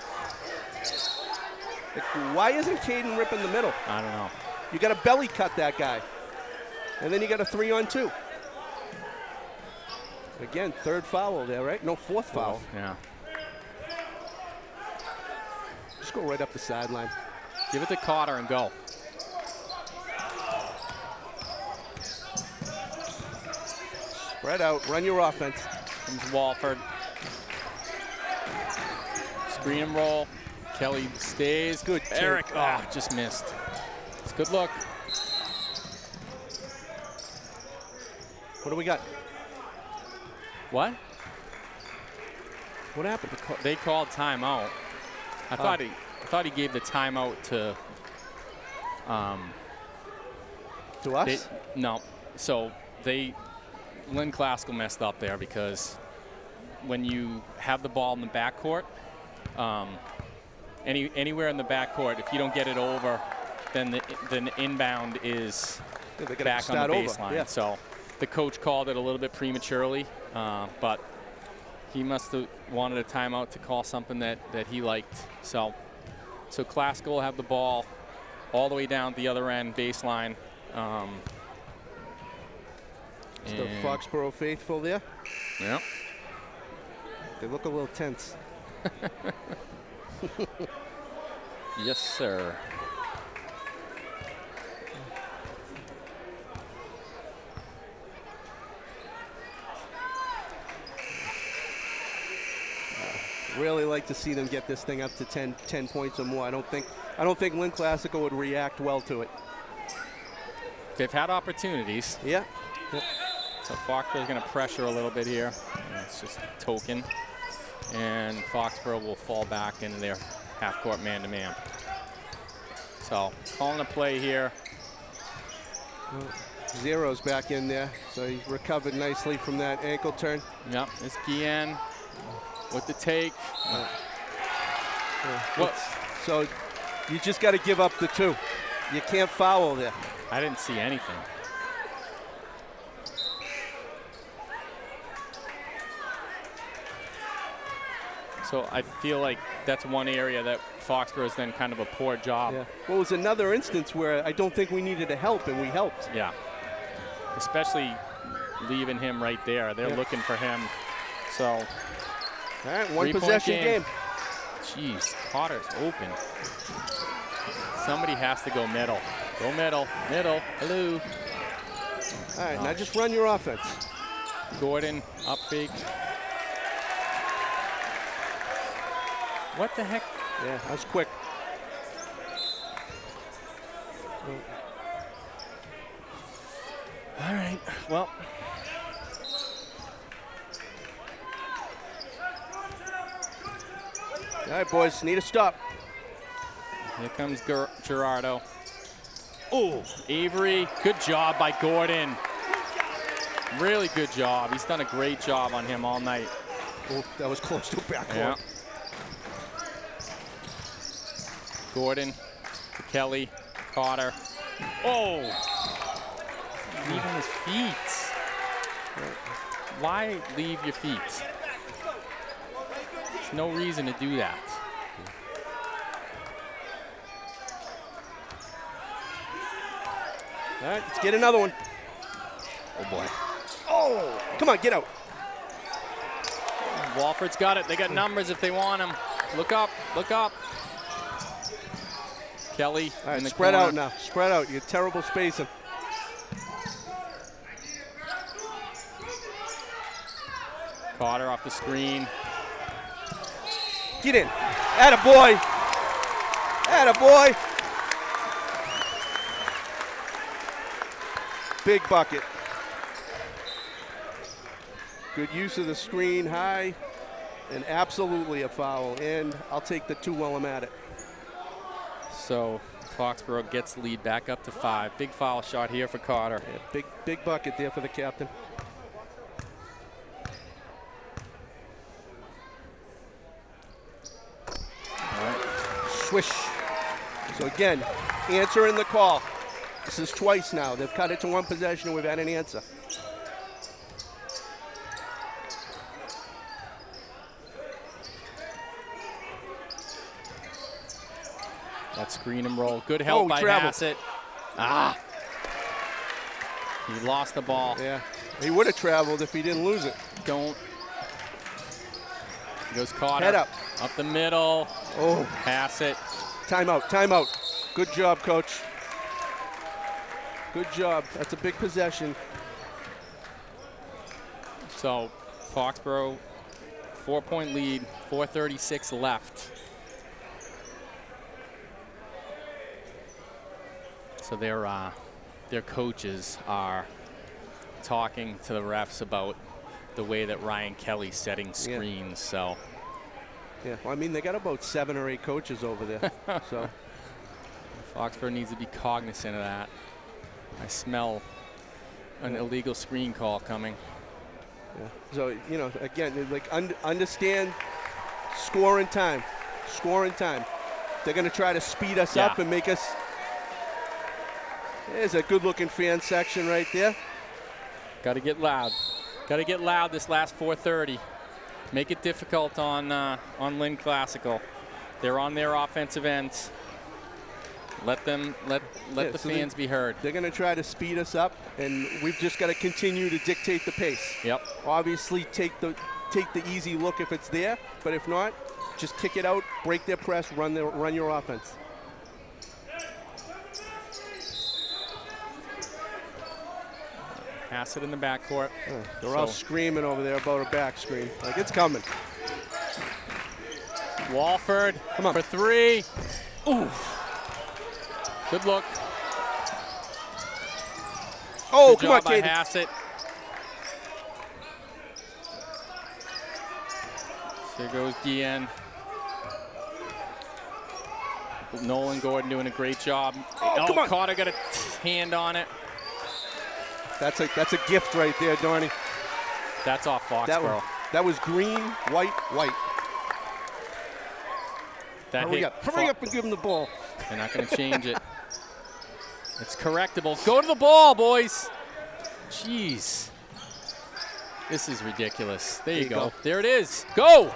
Like, why isn't Caden ripping the middle? I don't know. You got to belly cut that guy. And then you got a 3-on-2. Again, 3rd foul there, right? No, 4th foul. Yeah. Just go right up the sideline. Give it to Carter and go. Spread out, run your offense. Comes Walford. Screen and roll. Kelly stays. Good. Eric, just missed. It's a good look. What do we got? What? What happened? They called timeout. I thought he gave the timeout to us? No. So Lynn Classical messed up there because when you have the ball in the backcourt, anywhere in the backcourt, if you don't get it over, then the inbound is back on the baseline. Yeah. So the coach called it a little bit prematurely, but he must have wanted a timeout to call something that he liked. So Classical will have the ball all the way down the other end baseline. It's the Foxboro faithful there. Yeah. They look a little tense. Yes, sir. Really like to see them get this thing up to 10 points or more. I don't think Lynn Classical would react well to it. They've had opportunities. Yeah. So Foxborough's going to pressure a little bit here. It's just token. And Foxborough will fall back into their half-court man-to-man. So calling a play here. Zero's back in there, so he recovered nicely from that ankle turn. Yep, it's Guillen with the take. So you just got to give up the 2. You can't foul there. I didn't see anything. So I feel like that's one area that Foxborough has done kind of a poor job. Yeah. Well, it was another instance where I don't think we needed to help, and we helped. Yeah. Especially leaving him right there. They're looking for him. So, all right, 1 possession game. Jeez, Carter's open. Somebody has to go middle. Go middle. Middle. Hello. All right, now just run your offense. Gordon, up fake. What the heck? Yeah, that was quick. All right, well. All right, boys, need a stop. Here comes Gerardo. Oh, Avery, good job by Gordon. Really good job. He's done a great job on him all night. Oh, that was close to backcourt. Yeah. Gordon to Kelly, Carter. Oh! Leaving his feet. Why leave your feet? There's no reason to do that. All right, let's get another one. Oh, boy. Oh, come on, get out. Walford's got it. They got numbers if they want them. Look up, look up. Kelly all right, in the spread corner. out now. Spread out. You're terrible spacing. Carter off the screen. Get in. Attaboy. Attaboy. Big bucket. Good use of the screen high, and absolutely a foul. And I'll take the 2 while I'm at it. So Foxborough gets the lead back up to 5. Big foul shot here for Carter. Yeah, big bucket there for the captain. Swish. So again, answer in the call. This is twice now. They've cut it to one possession and we've had an answer. That screen and roll. Good help by travel. Hassett. Ah. He lost the ball. Yeah. He would have traveled if he didn't lose it. Don't. He goes Carter. Head up. Up the middle. Oh. Hassett. Timeout, timeout. Good job, coach. Good job. That's a big possession. So, Foxborough, 4-point lead, 4:36 left. So their coaches are talking to the refs about the way that Ryan Kelly's setting screens. So, yeah. Well, I mean, they got about 7 or 8 coaches over there. So, Foxborough needs to be cognizant of that. I smell an illegal screen call coming. yeah. So you know, again, like understand scoring time. Scoring time. They're going to try to speed us up and make us. There's a good-looking fan section right there. Got to get loud. Got to get loud this last 4:30. Make it difficult on Lynn Classical. They're on their offensive ends. Let the fans be heard. They're going to try to speed us up, and we've just got to continue to dictate the pace. Yep. Obviously, take the easy look if it's there, but if not, just kick it out, break their press, run your offense. Pass it in the backcourt. They're all screaming over there about a back screen. Like, it's coming. Walford Come on. for 3. Ooh. Good look. Oh, Good come on, job by Katie. Hassett. There goes Guillen. Nolan Gordon doing a great job. Oh, come on. Carter got a hand on it. That's a gift right there, Donnie. That's off Foxborough. That was green, white, white. That Hurry hit up. Hurry up and give him the ball. They're not going to change it. It's correctable. Go to the ball, boys. Jeez. This is ridiculous. There you go. There it is. Go.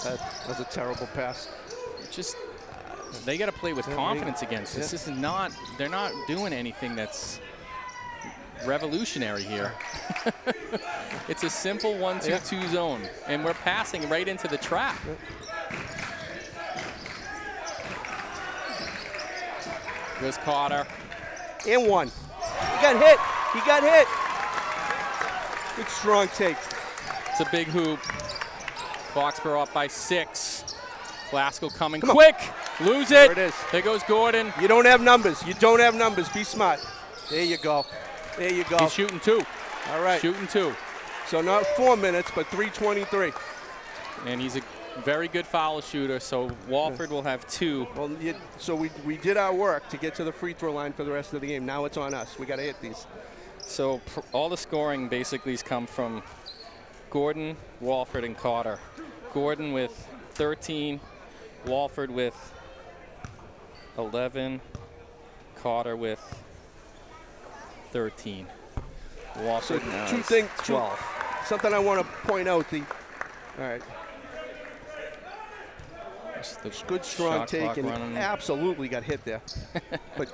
That was a terrible pass. Just, they got to play with confidence against this. This is not, they're not doing anything that's revolutionary here. It's a simple 1-2-2 zone, and we're passing right into the trap. Goes Carter. And one. He got hit. He got hit. Good strong take. It's a big hoop. Foxborough up by 6. Classical coming quick. Lose it. There it is. There goes Gordon. You don't have numbers. You don't have numbers. Be smart. There you go. There you go. He's shooting 2. All right. Shooting 2. So not 4 minutes, but 3:23. And he's a very good foul shooter, so Walford will have 2. Well, so we did our work to get to the free throw line for the rest of the game. Now it's on us. We got to hit these. So all the scoring basically has come from Gordon, Walford, and Carter. Gordon with 13, Walford with 11, Carter with 13. Walford So now two is things. 12. Something I want to point out. All right. Good strong Shot take, clock and running. absolutely got hit there. But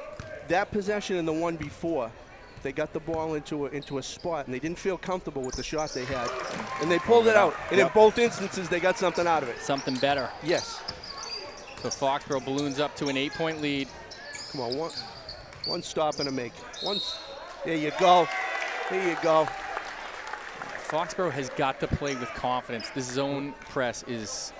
that possession and the one before, they got the ball into a spot, and they didn't feel comfortable with the shot they had, and they pulled it out. And in both instances, they got something out of it. Something better. Yes. So Foxborough balloons up to an 8-point lead. Come on, one stop and a make. There you go. There you go. Foxborough has got to play with confidence. This zone press is.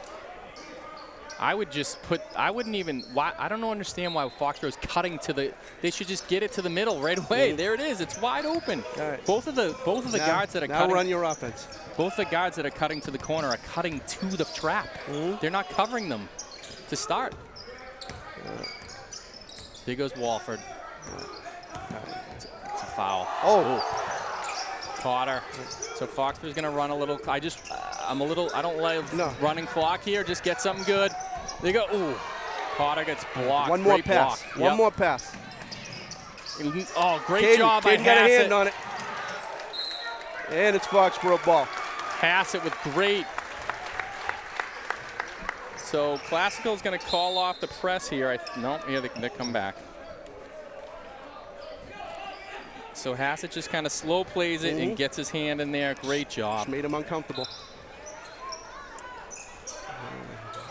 I wouldn't even, I don't understand why Foxborough's cutting to the, they should just get it to the middle right away. There it is, it's wide open. All right. Both of the guards that are now cutting. run your offense. Both the guards that are cutting to the corner are cutting to the trap. They're not covering them to start. There goes Walford. It's a foul. Oh. Carter So Foxborough's going to run a little. I don't like running clock here. Just get something good. They go. Ooh. Carter gets blocked. One more Great pass. Block. One Yep. more pass. Oh, great job by Caden got a hand Hassett. on it. And it's Foxborough ball. Hassett with great. So Classical's going to call off the press here. No, here they come back. So Hassett just kind of slow plays it and gets his hand in there. Great job. Just made him uncomfortable.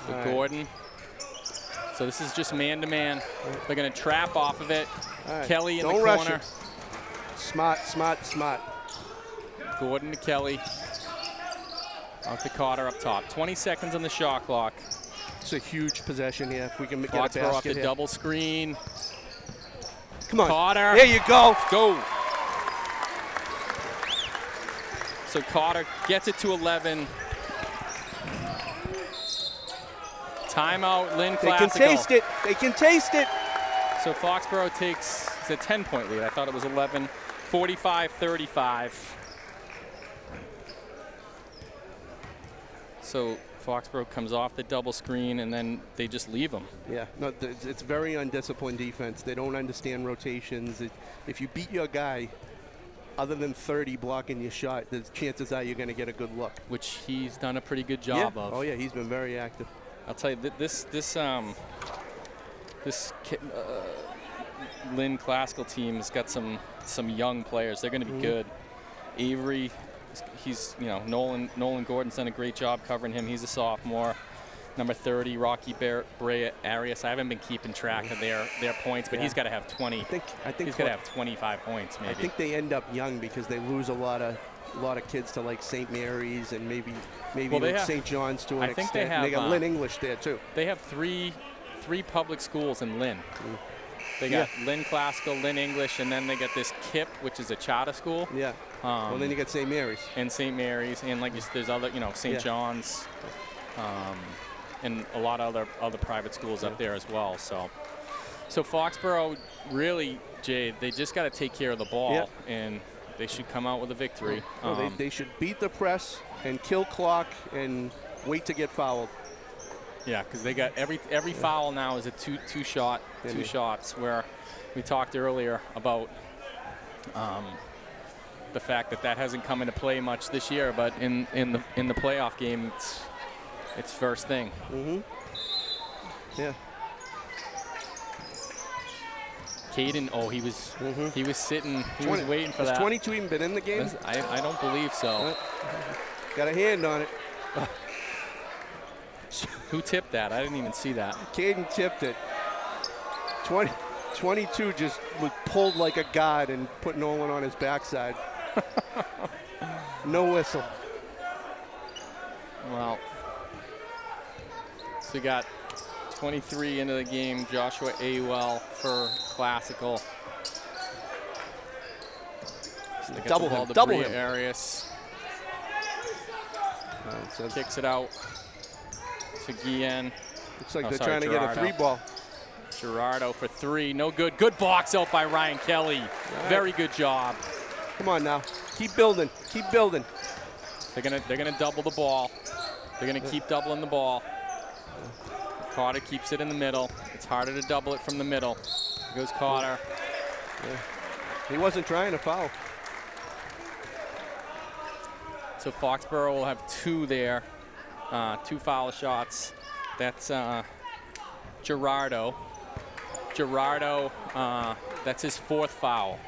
So Gordon. So this is just man-to-man. They're going to trap off of it. Right. Kelly in Don't the rush corner. it. Smart, smart, smart. Gordon to Kelly. Out to Carter up top. 20 seconds on the shot clock. It's a huge possession here. If we can get a Foxborough basket off the here. double screen. Come on. Carter. There you go. Go. So Carter gets it to 11. Timeout, Lynn Classical. They can taste it. They can taste it. So Foxborough takes a 10-point lead. I thought it was 11. 45-35. So Foxborough comes off the double screen, and then they just leave them. Yeah, no, it's very undisciplined defense. They don't understand rotations. If you beat your guy, other than 30 blocking your shot, the chances are you're going to get a good look. Which he's done a pretty good job of. Oh yeah, he's been very active. I'll tell you, Lynn Classical team has got some young players. They're going to be good. Avery, Nolan Gordon's done a great job covering him. He's a sophomore. Number 30, Rocky Brea Arias. I haven't been keeping track of their points, but he's got to have 20. I think he's got to have 25 points, maybe. I think they end up young because they lose a lot of kids to like St. Mary's and maybe St. John's to an extent. They got Lynn English there too. They have three public schools in Lynn. They got Lynn Classical, Lynn English, and then they got this KIP, which is a charter school. Yeah. Well, then you got St. Mary's. And St. Mary's, and like there's other, St. John's, and a lot of other private schools up there as well. So Foxborough really, Jay, they just got to take care of the ball, and they should come out with a victory. They should beat the press and kill clock and wait to get fouled. Yeah, because they got every foul now is a two shots. Where we talked earlier about the fact that hasn't come into play much this year, but in the playoff game, it's first thing. Yeah. Caden, he was sitting, he was waiting for that. Has 22 even been in the game? I don't believe so. Got a hand on it. Who tipped that? I didn't even see that. Caden tipped it. 22 just was pulled like a god and put Nolan on his backside. No whistle. Well, so we got 23 into the game. Joshua Awell for Classical. So double him. Arias. Kicks it out to Guillen. Looks like they're trying to get a 3-ball. Gerardo for 3, no good. Good box out by Ryan Kelly. Right. Very good job. Come on now, keep building, keep building. They're gonna double the ball. They're gonna keep doubling the ball. Carter keeps it in the middle. It's harder to double it from the middle. Here goes Carter. Yeah. He wasn't trying to foul. So Foxborough will have 2 there, 2 foul shots. That's Gerardo. Gerardo, that's his 4th foul.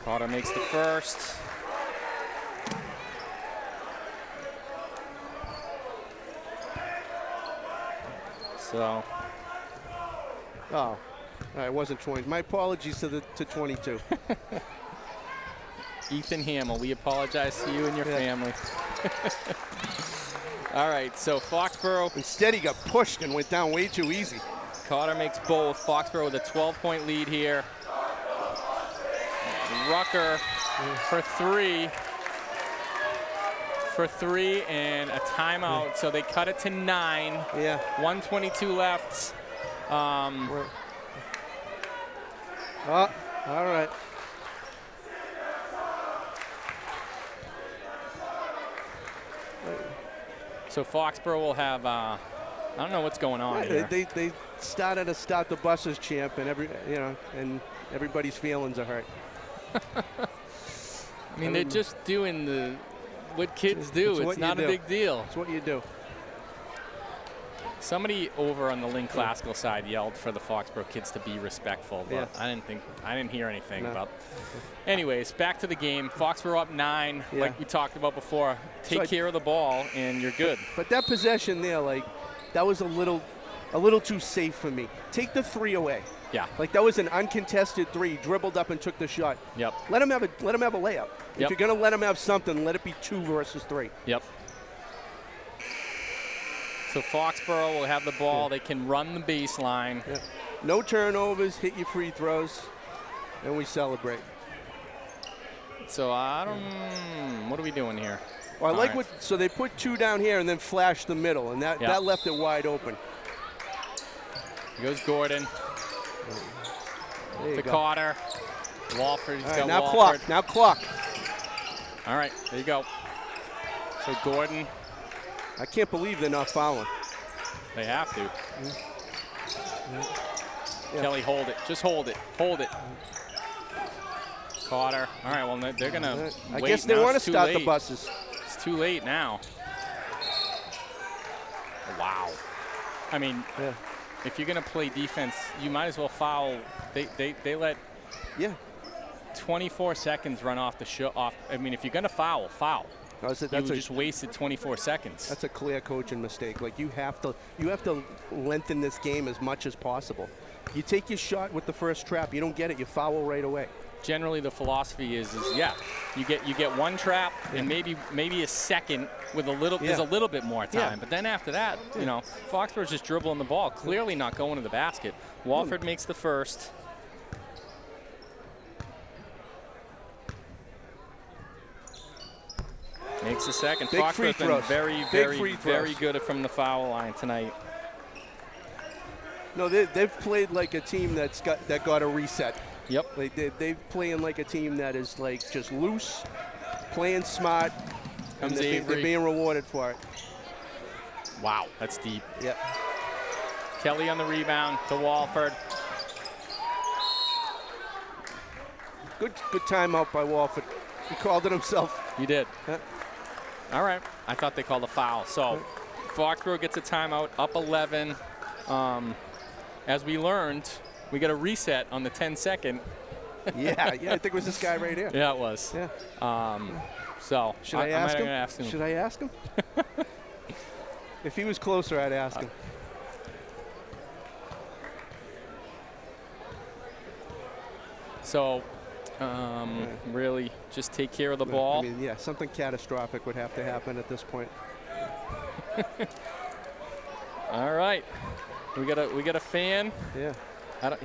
Carter makes the first. So. Oh, it wasn't 20. My apologies to 22. Ethan Hamill, we apologize to you and your family. All right, so Foxborough. Instead, he got pushed and went down way too easy. Carter makes both. Foxborough with a 12-point lead here. Rucker for 3. For 3 and a timeout, so they cut it to 9. Yeah. 1:22 left. Oh, all right. So Foxborough will have, I don't know what's going on here. They started to start the buses champ, and and everybody's feelings are hurt. I mean, they're just doing what kids do. It's not a big deal. It's what you do. Somebody over on the Lynn classical side yelled for the Foxborough kids to be respectful, but I didn't hear anything. No. But anyways, back to the game. Foxborough up 9, like we talked about before. Take care of the ball, and you're good. But that possession there, that was a little too safe for me. Take the 3 away. Yeah. That was an uncontested 3, dribbled up and took the shot. Yep. Let him have a layup. If you're gonna let him have something, let it be 2 versus 3. Yep. So Foxborough will have the ball. They can run the baseline. Yeah. No turnovers, hit your free throws, and we celebrate. So what are we doing here? Well, so they put 2 down here and then flashed the middle, and that left it wide open. Here goes Gordon. To Carter. Walford, he's got now Walford. Now clock. All right, there you go. So Gordon. I can't believe they're not fouling. They have to. Yeah. Kelly, hold it. Just hold it. Hold it. Carter. All right, well, they're going to I wait. guess they want to start the buses. It's too late now. Wow. I mean, if you're going to play defense, you might as well foul. They let 24 seconds run off the show. I mean, if you're going to foul, foul. You just wasted 24 seconds. That's a clear coaching mistake. You have to lengthen this game as much as possible. You take your shot with the first trap, you don't get it, you foul right away. Generally, the philosophy is you get one trap and maybe a second with there's a little bit more time. But then after that, Foxborough's just dribbling the ball, clearly not going to the basket. Walford makes the first. Makes the second. Foxborough's been very good from the foul line tonight. No, they've played like a team that got a reset. Yep. They're playing like a team that is just loose, playing smart, and they're being rewarded for it. Wow, that's deep. Yep. Kelly on the rebound to Walford. Good timeout by Walford. He called it himself. He did. All right. I thought they called a foul. So Foxborough gets a timeout, up 11. As we learned, we got a reset on the 10-second. yeah, I think it was this guy right here. Yeah, it was. Yeah. So should I ask him? Should I ask him? If he was closer, I'd ask him. So really just take care of the ball. I mean, something catastrophic would have to happen at this point. All right. We got a fan. Yeah.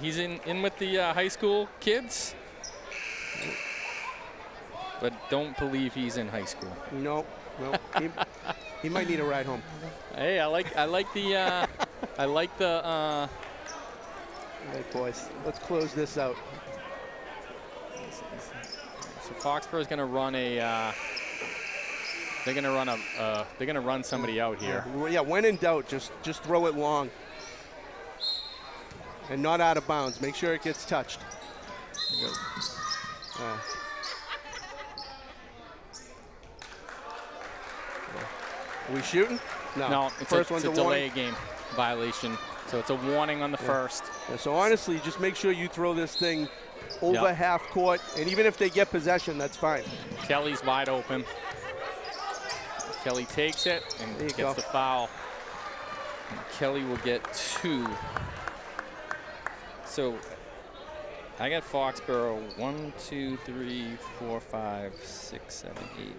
He's in with the high school kids, but don't believe he's in high school. No. He might need a ride home. Hey, I like the All right, boys. Let's close this out. So Foxborough's going to run they're going to run somebody out here. Yeah, when in doubt, just throw it long. And not out of bounds. Make sure it gets touched. Are we shooting? No, it's a delay game violation. So it's a warning on the first. Yeah, so honestly, just make sure you throw this thing over half court, and even if they get possession, that's fine. Kelly's wide open. Kelly takes it and gets the foul. And Kelly will get 2. So I got Foxborough 1, 2, 3, 4, 5, 6, 7, 8, 9,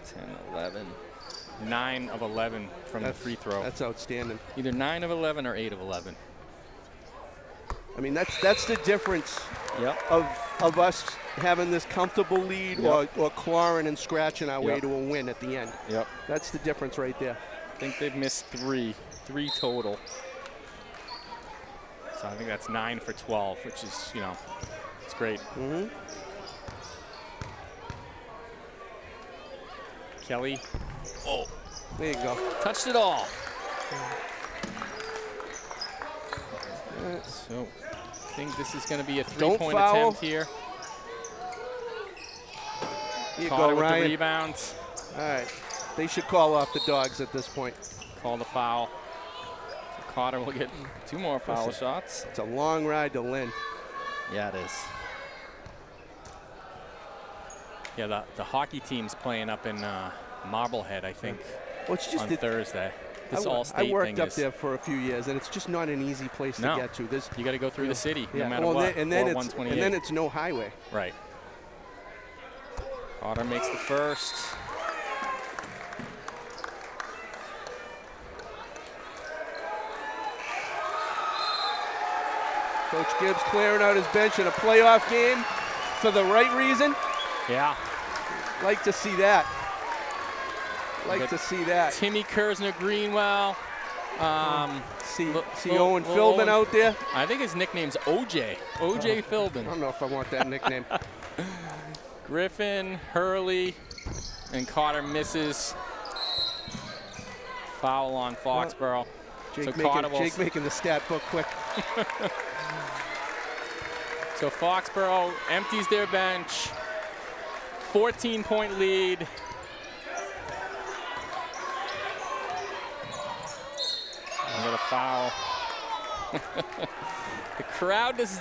10, 11. 9 of 11 from the free throw. That's outstanding. Either 9 of 11 or 8 of 11. I mean, that's the difference of us having this comfortable lead or clawing and scratching our way to a win at the end. Yep. That's the difference right there. I think they've missed 3 total. So I think that's 9 for 12, which is, it's great. Kelly. Oh, There you go. touched it all. So I think this is going to be a three-point attempt here. You Carter go, with Ryan. the rebound. All right. They should call off the dogs at this point. Call the foul. So Carter will get 2 more foul shots. It's a long ride to Lynn. Yeah, it is. Yeah, the hockey team's playing up in Marblehead, I think, Well, it's just on Thursday. This all-state I worked thing up is, there for a few years, and it's just not an easy place to get to. You got to go through the city, Yeah. no matter Well, what. and then or it's 128. and then it's no highway. Right. Carter makes the first. Coach Gibbs clearing out his bench in a playoff game for the right reason. Yeah. Like to see that. Like to see that. Timmy Kersner Greenwell. See Owen Philbin out there. I think his nickname's OJ. OJ Philbin. I don't know if I want that nickname. Griffin, Hurley, and Carter misses. Foul on Foxborough. Jake making the stat book quick. So Foxborough empties their bench. 14-point lead. We got a foul. The crowd is,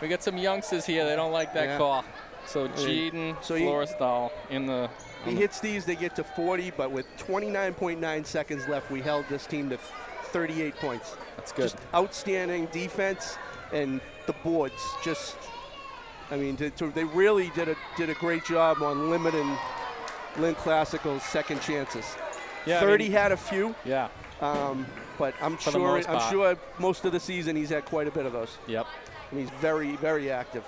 we got some youngsters here. They don't like that call. So Jaden Florestal in the. He hits these, they get to 40, but with 29.9 seconds left, we held this team to 38 points. That's good. Just outstanding defense, and the boards just, I mean, they really did a great job on limiting Lynn Classical's second chances. Yeah, 30 had a few. Yeah. But I'm sure most of the season he's had quite a bit of those. Yep. And he's very, very active.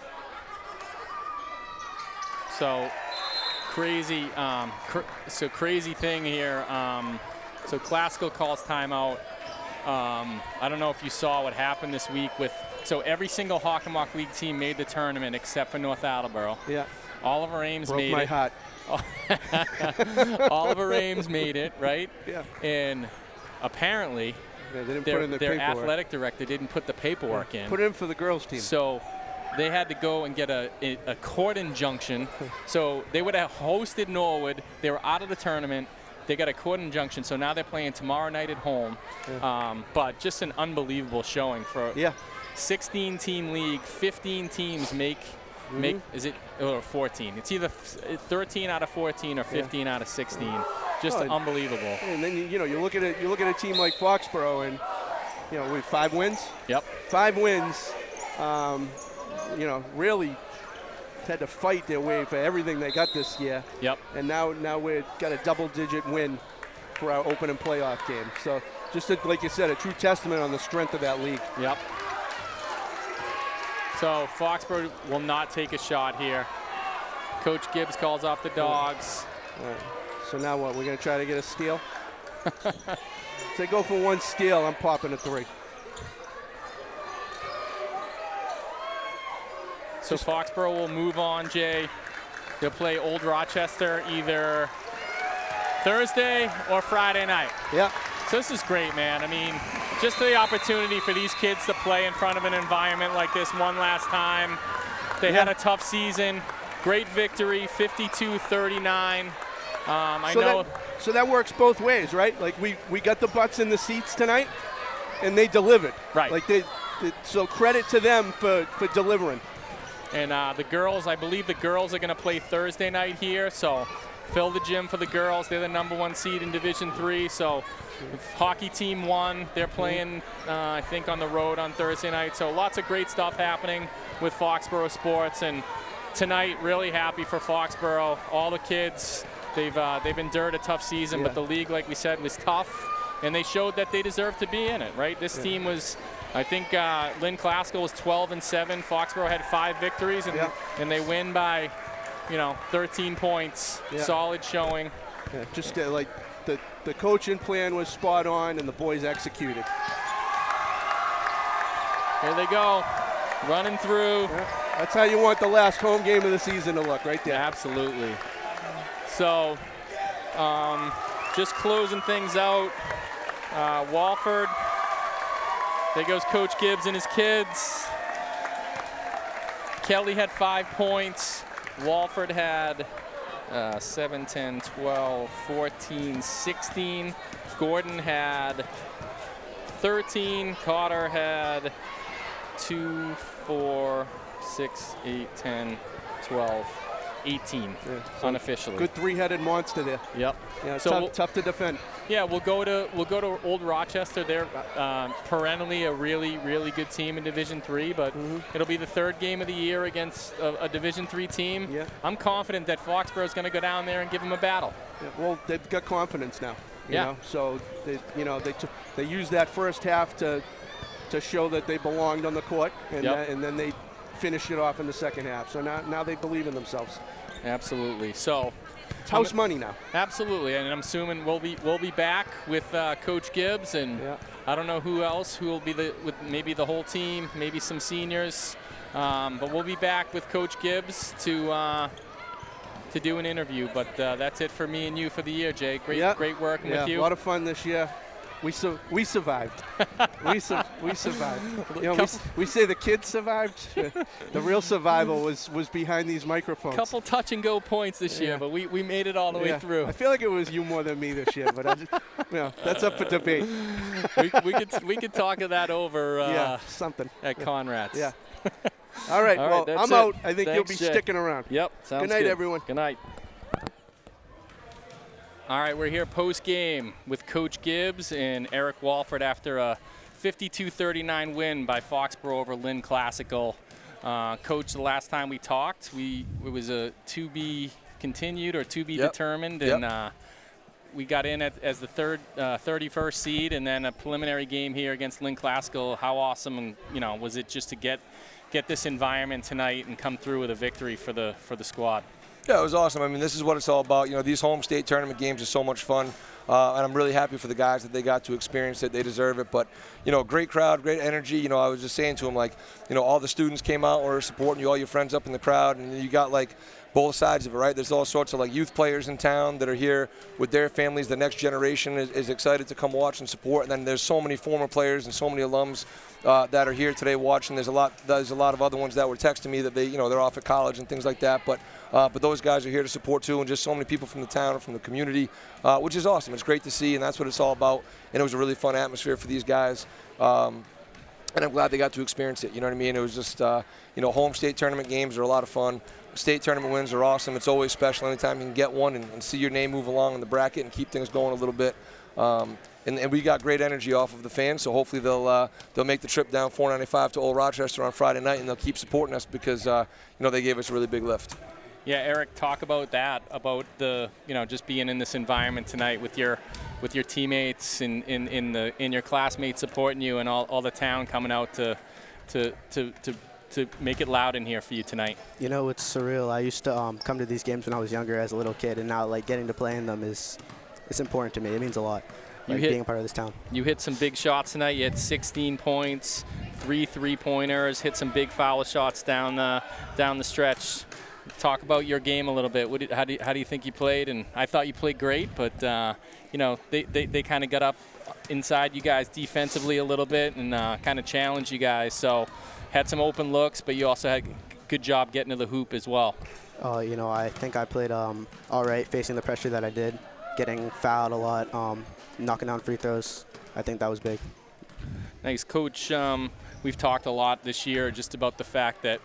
So crazy, crazy thing here. So Classical calls timeout. I don't know if you saw what happened this week so every single Hockomock League team made the tournament except for North Attleboro. Yeah. Oliver Ames Broke made my it. heart. Oliver Ames made it, right? Yeah. And apparently they didn't put in the their paperwork. Athletic director didn't put the paperwork in. Put it in for the girls team. So they had to go and get a court injunction. So they would have hosted Norwood. They were out of the tournament. They got a court injunction. So now they're playing tomorrow night at home. Yeah. But just an unbelievable showing for a 16-team league. 15 teams make is it or 14? It's either 13 out of 14 or 15 out of 16. Just unbelievable. And then you look at it. You look at a team like Foxborough, and we have 5 wins. Yep. 5 wins. Really had to fight their way for everything they got this year. Yep. And now we've got a double-digit win for our opening playoff game. So just like you said, a true testament on the strength of that league. Yep. So Foxborough will not take a shot here. Coach Gibbs calls off the dogs. All right. So now what? We're going to try to get a steal? If they go for 1 steal, I'm popping a 3. So Foxborough will move on, Jay. They'll play Old Rochester either Thursday or Friday night. Yeah. So this is great, man. I mean, just the opportunity for these kids to play in front of an environment like this one last time. They had a tough season. Great victory, 52-39. So that works both ways, right? Like we got the butts in the seats tonight, and they delivered. Right. Like so credit to them for delivering. And the girls, I believe the girls are going to play Thursday night here. So fill the gym for the girls. They're the #1 seed in Division III. So hockey team won. They're playing, I think, on the road on Thursday night. So lots of great stuff happening with Foxborough sports. And tonight, really happy for Foxborough. All the kids, they've endured a tough season, but the league, like we said, was tough. And they showed that they deserved to be in it, right? This team was, I think Lynn Classical was 12-7. Foxborough had 5 victories, and they win by, 13 points. Solid showing. Yeah, just like the coaching plan was spot on, and the boys executed. Here they go, running through. Yeah. That's how you want the last home game of the season to look, right there. Absolutely. So, just closing things out. Walford. There goes Coach Gibbs and his kids. Kelly had 5 points. Walford had 7, 10, 12, 14, 16. Gordon had 13. Cotter had 2, 4, 6, 8, 10, 12, 18 unofficially. Good three-headed monster there. Yep. Yeah, So tough to defend. yeah, we'll go to Old Rochester. They're perennially a really, really good team in Division III, but it'll be the 3rd game of the year against a Division III team. Yeah. I'm confident that Foxborough is going to go down there and give them a battle. Yeah, well, they've got confidence now. You Yeah. know? So they used that first half to show that they belonged on the court, and, and then they finished it off in the second half. So now they believe in themselves. Absolutely. So it's house money now. Absolutely, and I'm assuming we'll be back with Coach Gibbs, and I don't know who else who will be with maybe the whole team, maybe some seniors, but we'll be back with Coach Gibbs to do an interview. But that's it for me and you for the year, Jay. Great working with you. A lot of fun this year. We survived. we survived. You know, we say the kids survived. The real survival was behind these microphones. Couple touch and go points this year, but we made it all the way through. I feel like it was you more than me this year, but I just, that's up for debate. we could talk of that over something at Conrad's. Yeah. All right. Well, I'm out. I think you'll be Jay. sticking around. Yep. Sounds good night, good. everyone. Good night. All right, we're here post-game with Coach Gibbs and Eric Walford after a 52-39 win by Foxborough over Lynn Classical. Coach, the last time we talked, it was a to be continued or to be determined, and we got in as the 31st seed, and then a preliminary game here against Lynn Classical. How awesome, was it just to get this environment tonight and come through with a victory for the squad? Yeah, it was awesome. I mean, this is what it's all about. These home state tournament games are so much fun, and I'm really happy for the guys that they got to experience it. They deserve it. But, great crowd, great energy. I was just saying to them, all the students came out and were supporting you, all your friends up in the crowd, and you got, both sides of it, right? There's all sorts of youth players in town that are here with their families. The next generation is excited to come watch and support. And then there's so many former players and so many alums that are here today watching. There's a lot of other ones that were texting me that they're off at college and things like that. But those guys are here to support too, and just so many people from the town and from the community, which is awesome. It's great to see, and that's what it's all about. And it was a really fun atmosphere for these guys. And I'm glad they got to experience it. You know what I mean? It was just, home state tournament games are a lot of fun. State tournament wins are awesome. It's always special anytime you can get one and see your name move along in the bracket and keep things going a little bit. And we got great energy off of the fans, so hopefully they'll make the trip down 495 to Old Rochester on Friday night, and they'll keep supporting us because they gave us a really big lift. Yeah, Eric, talk about that, about the just being in this environment tonight with your teammates and in your classmates supporting you, and all the town coming out to make it loud in here for you tonight. It's surreal. I used to come to these games when I was younger as a little kid, and now getting to play in them it's important to me. It means a lot. Being a part of this town. You hit some big shots tonight. You had 16 points, 3 3-pointers, hit some big foul shots down the stretch. Talk about your game a little bit. How do you think you played? And I thought you played great, but they kind of got up inside you guys defensively a little bit and kind of challenged you guys. So had some open looks, but you also had a good job getting to the hoop as well. I think I played all right facing the pressure that I did, getting fouled a lot, knocking down free throws. I think that was big. Thanks, Coach. We've talked a lot this year just about the fact that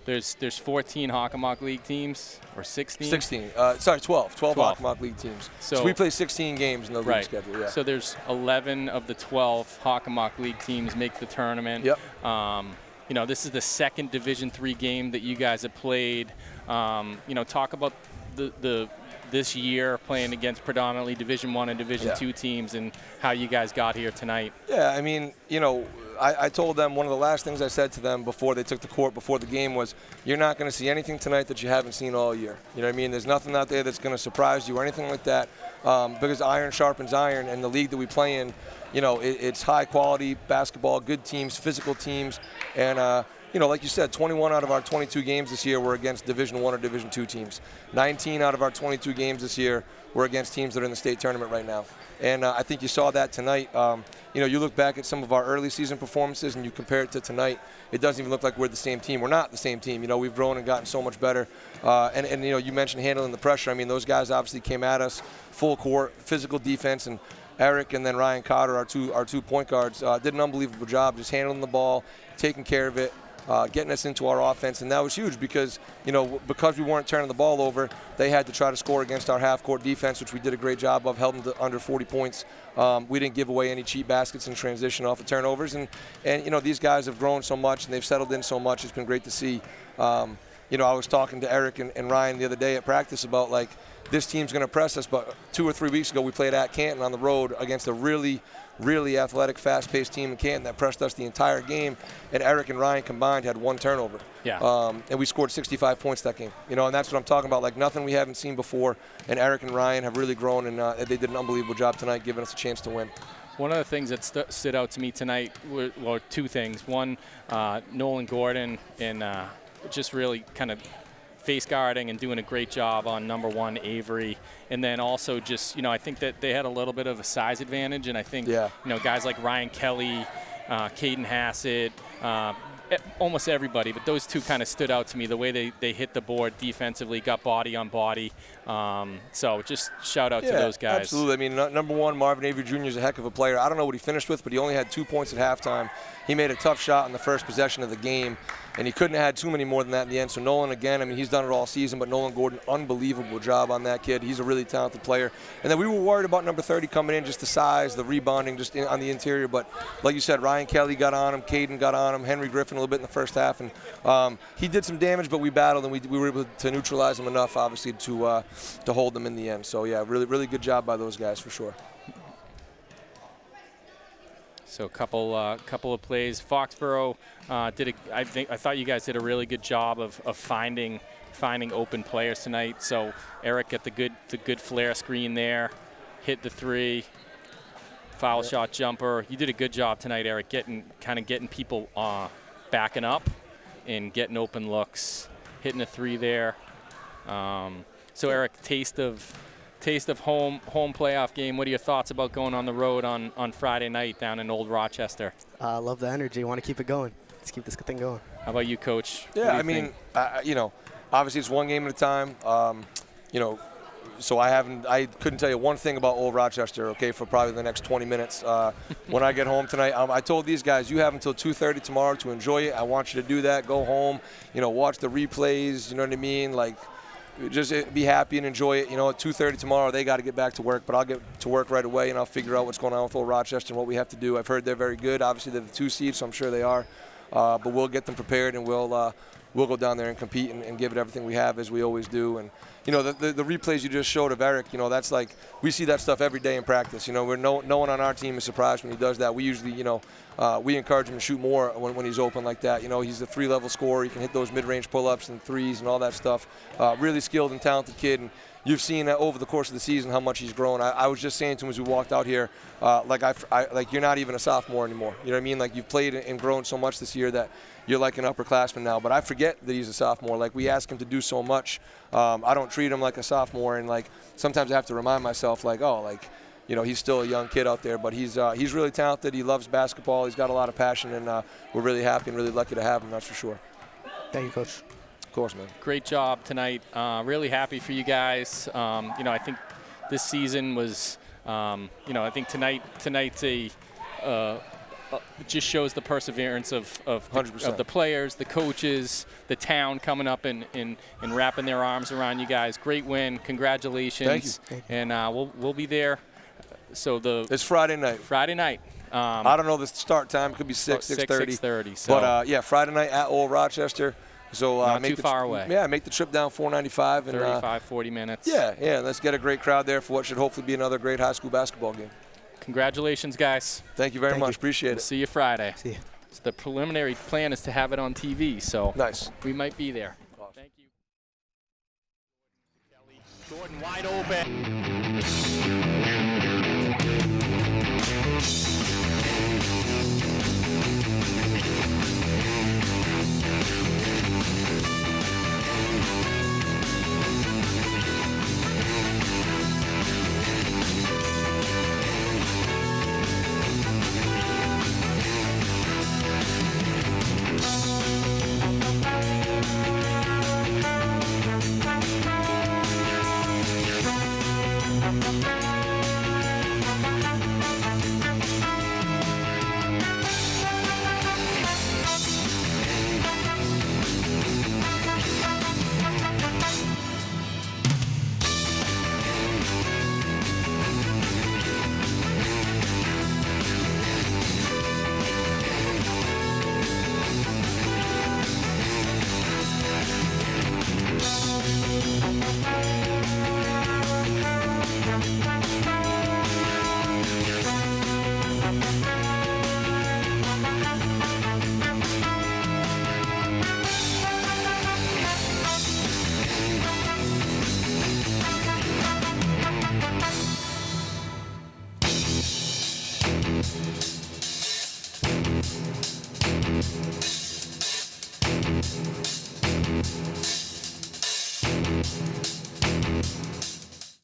there's 14 Hockomock League teams, or 16? 12 Hockomock League teams. So we play 16 games in the league schedule, yeah. So there's 11 of the 12 Hockomock League teams make the tournament. Yep. This is the second Division III game that you guys have played. Talk about this year playing against predominantly Division I and Division II teams and how you guys got here tonight. Yeah, I mean, I told them, one of the last things I said to them before they took the court, before the game, was you're not going to see anything tonight that you haven't seen all year. You know what I mean? There's nothing out there that's going to surprise you or anything like that, because iron sharpens iron, and the league that we play in, it's high quality basketball, good teams, physical teams, and like you said, 21 out of our 22 games this year were against Division I or Division II teams. 19 out of our 22 games this year were against teams that are in the state tournament right now. And I think you saw that tonight. You look back at some of our early season performances and you compare it to tonight, it doesn't even look like we're the same team. We're not the same team. We've grown and gotten so much better. And you mentioned handling the pressure. I mean, those guys obviously came at us full court, physical defense, and Eric and then Ryan Cotter, our two point guards, did an unbelievable job just handling the ball, taking care of it, getting us into our offense, and that was huge because we weren't turning the ball over, they had to try to score against our half-court defense, which we did a great job of, held them to under 40 points. We didn't give away any cheap baskets in transition off of turnovers, and these guys have grown so much and they've settled in so much. It's been great to see. I was talking to Eric and Ryan the other day at practice about this team's going to press us, but 2 or 3 weeks ago we played at Canton on the road against a really, really athletic, fast-paced team in Canton that pressed us the entire game, and Eric and Ryan combined had 1 turnover. Yeah. And we scored 65 points that game. And that's what I'm talking about, nothing we haven't seen before, and Eric and Ryan have really grown, and they did an unbelievable job tonight giving us a chance to win. One of the things that stood out to me tonight were 2 things. One, Nolan Gordon and just really kind of face guarding and doing a great job on number 1, Avery. And then also just, I think that they had a little bit of a size advantage. And I think, guys like Ryan Kelly, Caden Hassett, almost everybody, but those 2 kind of stood out to me, the way they hit the board defensively, got body on body. So just shout out to those guys. Absolutely. I mean, number 1, Marvin Avery Jr. is a heck of a player. I don't know what he finished with, but he only had 2 points at halftime. He made a tough shot in the first possession of the game, and he couldn't have had too many more than that in the end. So Nolan, again, I mean, he's done it all season, but Nolan Gordon, unbelievable job on that kid. He's a really talented player. And then we were worried about number 30 coming in, just the size, the rebounding, just on the interior. But like you said, Ryan Kelly got on him, Caden got on him, Henry Griffin a little bit in the first half. And he did some damage, but we battled, and we were able to neutralize him enough, obviously, to hold them in the end. So, yeah, really, really good job by those guys for sure. So a couple of plays. Foxborough I thought you guys did a really good job of finding open players tonight. So Eric got the good flare screen there, hit the 3, foul shot jumper. You did a good job tonight, Eric, getting people backing up and getting open looks, hitting a 3 there. So Eric, taste of home playoff game. What are your thoughts about going on the road on Friday night down in Old Rochester? I love the energy. Want to keep it going. Let's keep this thing going. How about you, Coach? Yeah, I mean, obviously it's one game at a time. So I couldn't tell you one thing about Old Rochester, okay, for probably the next 20 minutes. When I get home tonight, I told these guys, you have until 2:30 tomorrow to enjoy it. I want you to do that. Go home, watch the replays, you know what I mean? Just be happy and enjoy it. At 2:30 tomorrow, they got to get back to work, but I'll get to work right away, and I'll figure out what's going on with Old Rochester and what we have to do. I've heard they're very good. Obviously, they're the 2 seed, so I'm sure they are. But we'll get them prepared, and we'll go down there and compete and give it everything we have, as we always do. And the replays you just showed of Eric, that's we see that stuff every day in practice. No one on our team is surprised when he does that. We usually, we encourage him to shoot more when he's open like that. He's a 3-level scorer. He can hit those mid-range pull-ups and 3s and all that stuff. Really skilled and talented kid. And you've seen over the course of the season how much he's grown. I was just saying to him as we walked out here, you're not even a sophomore anymore. You know what I mean? You've played and grown so much this year that you're like an upperclassman now. But I forget that he's a sophomore. We ask him to do so much. I don't treat him like a sophomore, and sometimes I have to remind myself, he's still a young kid out there, but he's really talented. He loves basketball. He's got a lot of passion, and we're really happy and really lucky to have him. That's for sure. Thank you, Coach. Of course, man. Great job tonight. Really happy for you guys. I think this season was, I think tonight's just shows the perseverance of the players, the coaches, the town coming up and wrapping their arms around you guys. Great win. Congratulations. Thank you. And we'll be there. So it's Friday night. Friday night. I don't know the start time. It could be 6:30. 6:30. So. But Friday night at Old Rochester. So not too far away. Yeah, make the trip down 495. 35, 40 minutes. Yeah. Let's get a great crowd there for what should hopefully be another great high school basketball game. Congratulations, guys. Thank you very much. Appreciate it. See you Friday. See you. So the preliminary plan is to have it on TV, so nice. We might be there. Awesome. Thank you. Jordan wide open. Foxborough.